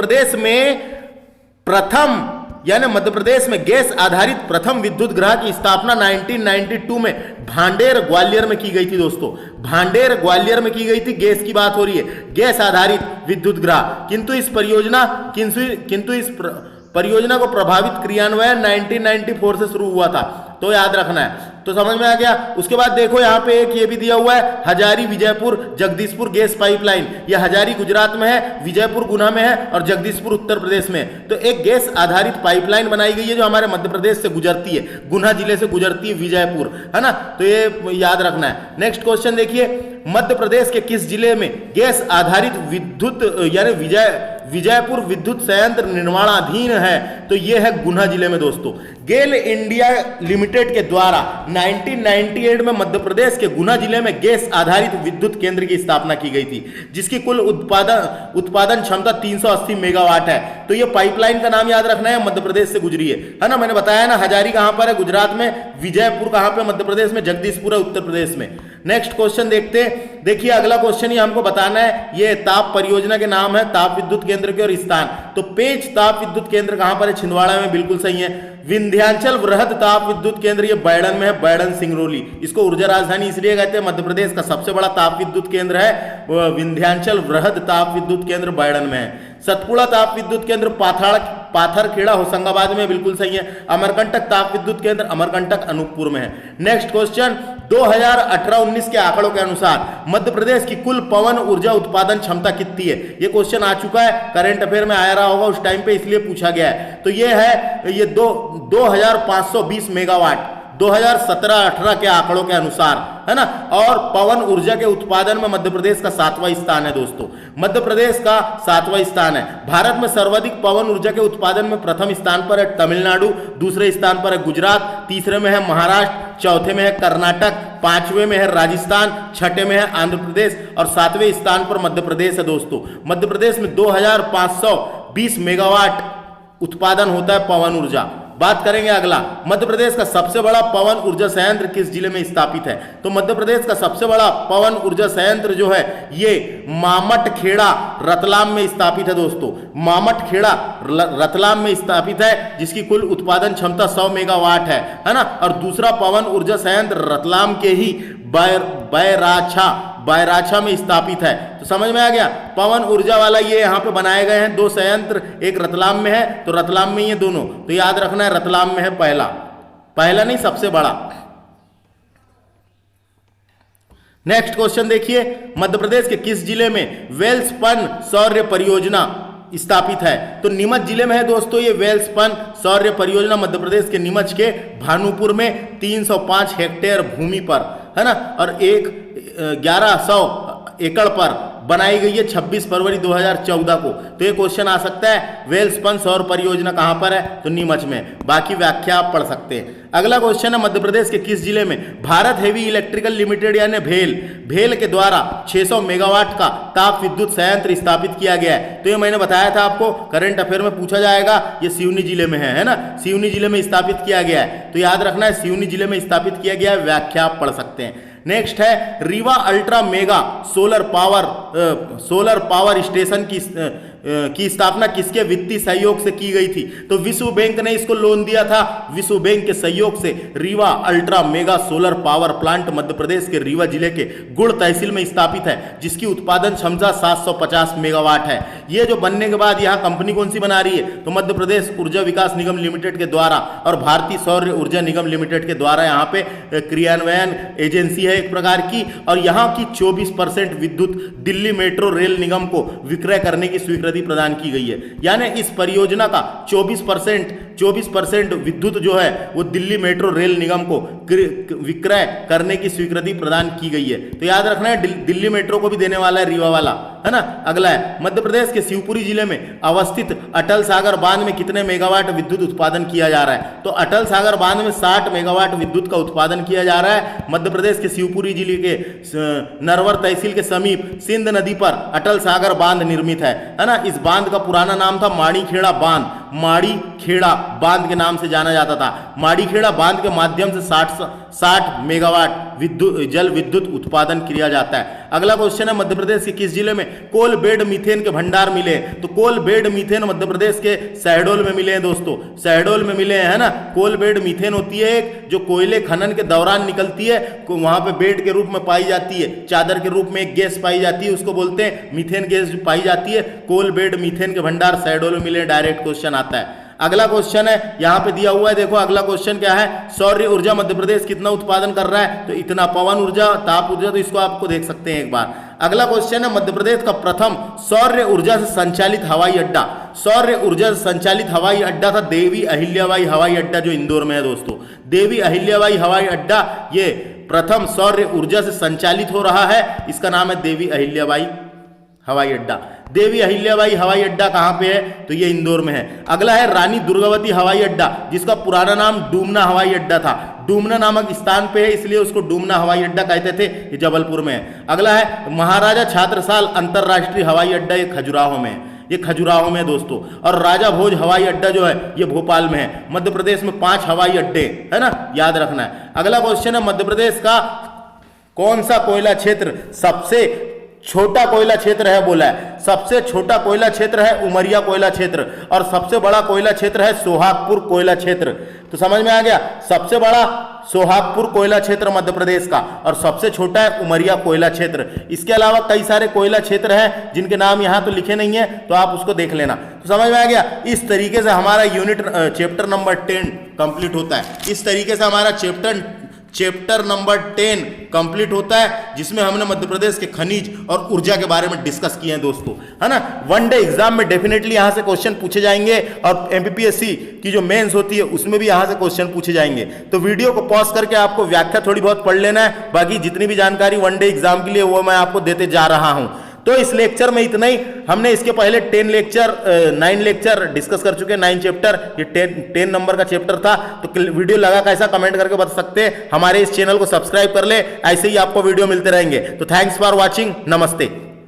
प्रदेश में गैस आधारित प्रथम विद्युत गृह की स्थापना 1992 में भांडेर ग्वालियर में की गई थी दोस्तों। भांडेर ग्वालियर में की गई थी। गैस की बात हो रही है, गैस आधारित विद्युत गृह। किंतु इस परियोजना को प्रभावित क्रियान्वयन 1994 से शुरू हुआ था। तो याद रखना है, तो समझ में आ गया। उसके बाद देखो यहाँ पे एक ये भी दिया हुआ है, हजारी विजयपुर जगदीशपुर गैस पाइपलाइन। ये हजारी गुजरात में है, विजयपुर गुना में है और जगदीशपुर उत्तर प्रदेश में है। तो एक गैस आधारित पाइपलाइन बनाई गई है जो हमारे मध्य प्रदेश से गुजरती है, गुना जिले से गुजरती है विजयपुर, है ना। तो ये याद रखना है। नेक्स्ट क्वेश्चन देखिए, मध्य प्रदेश के किस जिले में गैस आधारित विद्युत यानी विजयपुर विद्युत संयंत्र निर्माणाधीन है? तो यह है गुना जिले में दोस्तों। गेल इंडिया लिमिटेड के द्वारा 1998 में मध्य प्रदेश के गुना जिले में गैस आधारित विद्युत केंद्र की स्थापना की गई थी, जिसकी कुल उत्पादन क्षमता 380 मेगावाट है। तो यह पाइपलाइन का नाम याद रखना है, मध्य प्रदेश से गुजरी है ना। मैंने बताया ना, हजारी कहां पर है? गुजरात में। विजयपुर कहां पे? मध्य प्रदेश में। जगदीशपुर है उत्तर प्रदेश में। नेक्स्ट क्वेश्चन देखते हैं। देखिए अगला क्वेश्चन ये हमको बताना है, ये ताप परियोजना के नाम है, ताप विद्युत केंद्र के और स्थान। तो पेंच ताप विद्युत केंद्र कहां पर है? छिंदवाड़ा में, बिल्कुल सही है। विंध्याचल वृहद ताप विद्युत केंद्र ये बैडन में है, बैडन सिंगरौली। इसको ऊर्जा राजधानी इसलिए कहते हैं, मध्य प्रदेश का सबसे बड़ा ताप विद्युत केंद्र है विंध्याचल वृहद ताप विद्युत केंद्र बैडन में है। सतपुड़ा ताप विद्युत केंद्र पाथरखेड़ा होशंगाबाद में, बिल्कुल सही है। अमरकंटक ताप विद्युत केंद्र अमरकंटक अनूपपुर में है। नेक्स्ट क्वेश्चन, 2018-19 के आंकड़ों के अनुसार मध्य प्रदेश की कुल पवन ऊर्जा उत्पादन क्षमता कितनी है? ये क्वेश्चन आ चुका है, करंट अफेयर में आया रहा होगा उस टाइम पे, इसलिए पूछा गया है। तो ये है, ये 2520 मेगावाट 2017-18 के आंकड़ों के अनुसार, है ना। और पवन ऊर्जा के उत्पादन में मध्य प्रदेश का 7वां स्थान है दोस्तों। मध्य प्रदेश का 7वां स्थान है। भारत में सर्वाधिक पवन ऊर्जा के उत्पादन में प्रथम स्थान पर है तमिलनाडु, दूसरे स्थान पर है गुजरात, तीसरे में है महाराष्ट्र, चौथे में है कर्नाटक, पांचवें में है राजस्थान, छठे में है आंध्र प्रदेश और 7वें स्थान पर मध्य प्रदेश है दोस्तों। मध्य प्रदेश में 2520 मेगावाट उत्पादन होता है पवन ऊर्जा। बात करेंगे अगला, मध्य प्रदेश का सबसे बड़ा पवन ऊर्जा संयंत्र किस जिले में स्थापित है? तो मध्य प्रदेश का सबसे बड़ा पवन ऊर्जा संयंत्र जो है ये मामटखेड़ा रतलाम में स्थापित है दोस्तों। मामटखेड़ा रतलाम में स्थापित है, जिसकी कुल उत्पादन क्षमता 100 मेगावाट है ना। और दूसरा पवन ऊर्जा संयंत्र रतलाम के ही बैराछा में स्थापित है। तो समझ में आ गया, पवन ऊर्जा वाला ये यहाँ पे बनाए गए हैं 2 संयंत्र, एक रतलाम में है, तो रतलाम में ये दोनों, तो याद रखना है रतलाम में है पहला नहीं, सबसे बड़ा। नेक्स्ट क्वेश्चन देखिए, मध्य प्रदेश के किस जिले में वेल्सपन सौर परियोजना स्थापित है? तो नीमच जिले में है दोस्तों ये वेल्सपन सौर परियोजना, मध्य प्रदेश के नीमच के भानुपुर में 305 हेक्टेयर भूमि पर, है ना। और 1100 एकड़ पर बनाई गई है 26 फरवरी 2014 को। तो ये क्वेश्चन आ सकता है, वेल्सपन सौर परियोजना कहां पर है? तो नीमच में। बाकी व्याख्या आप पढ़ सकते हैं। अगला क्वेश्चन है, मध्य प्रदेश के किस जिले में भारत हेवी इलेक्ट्रिकल लिमिटेड यानी भेल के द्वारा 600 मेगावाट का ताप विद्युत संयंत्र स्थापित किया गया है? तो ये मैंने बताया था आपको, करंट अफेयर में पूछा जाएगा। ये सिवनी जिले में है ना, सिवनी जिले में स्थापित किया गया है। तो याद रखना है, सिवनी जिले में स्थापित किया गया है, व्याख्या आप पढ़ सकते हैं। नेक्स्ट है, Rewa ultra mega solar power station की स्थापना किसके वित्तीय सहयोग से की गई थी? तो विश्व बैंक ने इसको लोन दिया था। विश्व बैंक के सहयोग से Rewa ultra mega solar power plant Madhya Pradesh के रीवा जिले के गुड़ तहसील में स्थापित है, जिसकी उत्पादन क्षमता 750 मेगावाट है। ये जो बनने के बाद यहाँ कंपनी कौन सी बना रही है? तो मध्य प्रदेश ऊर्जा विकास निगम लिमिटेड के द्वारा और भारतीय सौर ऊर्जा निगम लिमिटेड के द्वारा यहाँ पे क्रियान्वयन एजेंसी है एक प्रकार की। और यहाँ की 24% विद्युत दिल्ली मेट्रो रेल निगम को विक्रय करने की स्वीकृति प्रदान की गई है। यानी इस परियोजना का 24% विद्युत जो है वो दिल्ली मेट्रो रेल निगम को विक्रय करने की स्वीकृति प्रदान की गई है। तो याद रखना है, दिल्ली मेट्रो को भी देने वाला है रीवा वाला, है ना। अगला है, मध्य प्रदेश के शिवपुरी जिले में अवस्थित अटल सागर बांध में कितने मेगावाट विद्युत उत्पादन किया जा रहा है? तो अटल सागर बांध में 60 मेगावाट विद्युत का उत्पादन किया जा रहा है। मध्य प्रदेश के शिवपुरी जिले के नरवर तहसील के समीप सिंध नदी पर अटल सागर बांध निर्मित है ना। इस बांध का पुराना नाम था माड़ीखेड़ा बांध, माड़ीखेड़ा बांध के नाम से जाना जाता था। माड़ीखेड़ा बांध के माध्यम से 60 मेगावाट जल विद्युत उत्पादन किया जाता है। अगला क्वेश्चन है, मध्य प्रदेश के किस जिले में कोल बेड मीथेन के भंडार मिले? तो कोल बेड मीथेन मध्य प्रदेश के शहडोल में मिले हैं दोस्तों, शहडोल में मिले हैं, है ना। कोल बेड मीथेन होती है एक, जो कोयले खनन के दौरान निकलती है, वहां पे बेड के रूप में पाई जाती है, चादर के रूप में एक गैस पाई जाती है, उसको बोलते हैं मीथेन गैस पाई जाती है। कोल बेड मीथेन के भंडार शहडोल में मिले, डायरेक्ट क्वेश्चन आता है। अगला क्वेश्चन है यहाँ पे दिया हुआ है, देखो अगला क्वेश्चन क्या है, सौर ऊर्जा मध्य प्रदेश कितना उत्पादन कर रहा है, तो इतना। पवन ऊर्जा, ताप ऊर्जा, तो इसको आपको देख सकते हैं एक बार। अगला क्वेश्चन है, मध्य प्रदेश का प्रथम सौर ऊर्जा से संचालित हवाई अड्डा। सौर ऊर्जा से संचालित हवाई अड्डा था देवी अहिल्याबाई हवाई अड्डा, जो इंदौर में है दोस्तों। देवी अहिल्याबाई हवाई अड्डा ये प्रथम सौर ऊर्जा से संचालित हो रहा है, इसका नाम है देवी अहिल्याबाई हवाई अड्डा। देवी अहिल्याबाई हवाई अड्डा कहाँ पे है, तो ये इंदौर में है। अगला है रानी दुर्गावती हवाई अड्डा, जिसका पुराना नाम डूमना हवाई अड्डा था। डूमना नामक स्थान पे है, इसलिए उसको डूमना हवाई अड्डा कहते थे, ये जबलपुर में है। अगला है महाराजा छात्रसाल अंतरराष्ट्रीय हवाई अड्डा, ये खजुराहो में है, ये खजुराहो में दोस्तों। और राजा भोज हवाई अड्डा जो है ये भोपाल में है। मध्य प्रदेश में 5 हवाई अड्डे है ना, याद रखना है। अगला क्वेश्चन है, मध्य प्रदेश का कौन सा कोयला क्षेत्र सबसे छोटा कोयला क्षेत्र है, बोला है। सबसे छोटा कोयला क्षेत्र है उमरिया कोयला क्षेत्र, और सबसे बड़ा कोयला क्षेत्र है सोहागपुर कोयला क्षेत्र। तो समझ में आ गया, सबसे बड़ा सोहागपुर कोयला क्षेत्र मध्य प्रदेश का, और सबसे छोटा है उमरिया कोयला क्षेत्र। इसके अलावा कई सारे कोयला क्षेत्र हैं जिनके नाम यहाँ तो लिखे नहीं है, तो आप उसको देख लेना। तो समझ में आ गया, इस तरीके से हमारा चैप्टर नंबर 10 कंप्लीट होता है। इस तरीके से हमारा चैप्टर नंबर 10 कंप्लीट होता है, जिसमें हमने मध्य प्रदेश के खनिज और ऊर्जा के बारे में डिस्कस किए हैं दोस्तों, है ना। वन डे एग्जाम में डेफिनेटली यहां से क्वेश्चन पूछे जाएंगे, और एमपीपीएससी की जो मेंस होती है उसमें भी यहां से क्वेश्चन पूछे जाएंगे। तो वीडियो को पॉज करके आपको व्याख्या थोड़ी बहुत पढ़ लेना है, बाकी जितनी भी जानकारी वन डे एग्जाम के लिए वो मैं आपको देते जा रहा हूं। तो इस लेक्चर में इतना ही। हमने इसके पहले 9 लेक्चर डिस्कस कर चुके हैं, 9 चैप्टर। ये 10 नंबर का चैप्टर था। तो वीडियो लगा कैसा, कमेंट करके बता सकते हैं। हमारे इस चैनल को सब्सक्राइब कर ले, ऐसे ही आपको वीडियो मिलते रहेंगे। तो थैंक्स फॉर वॉचिंग, नमस्ते।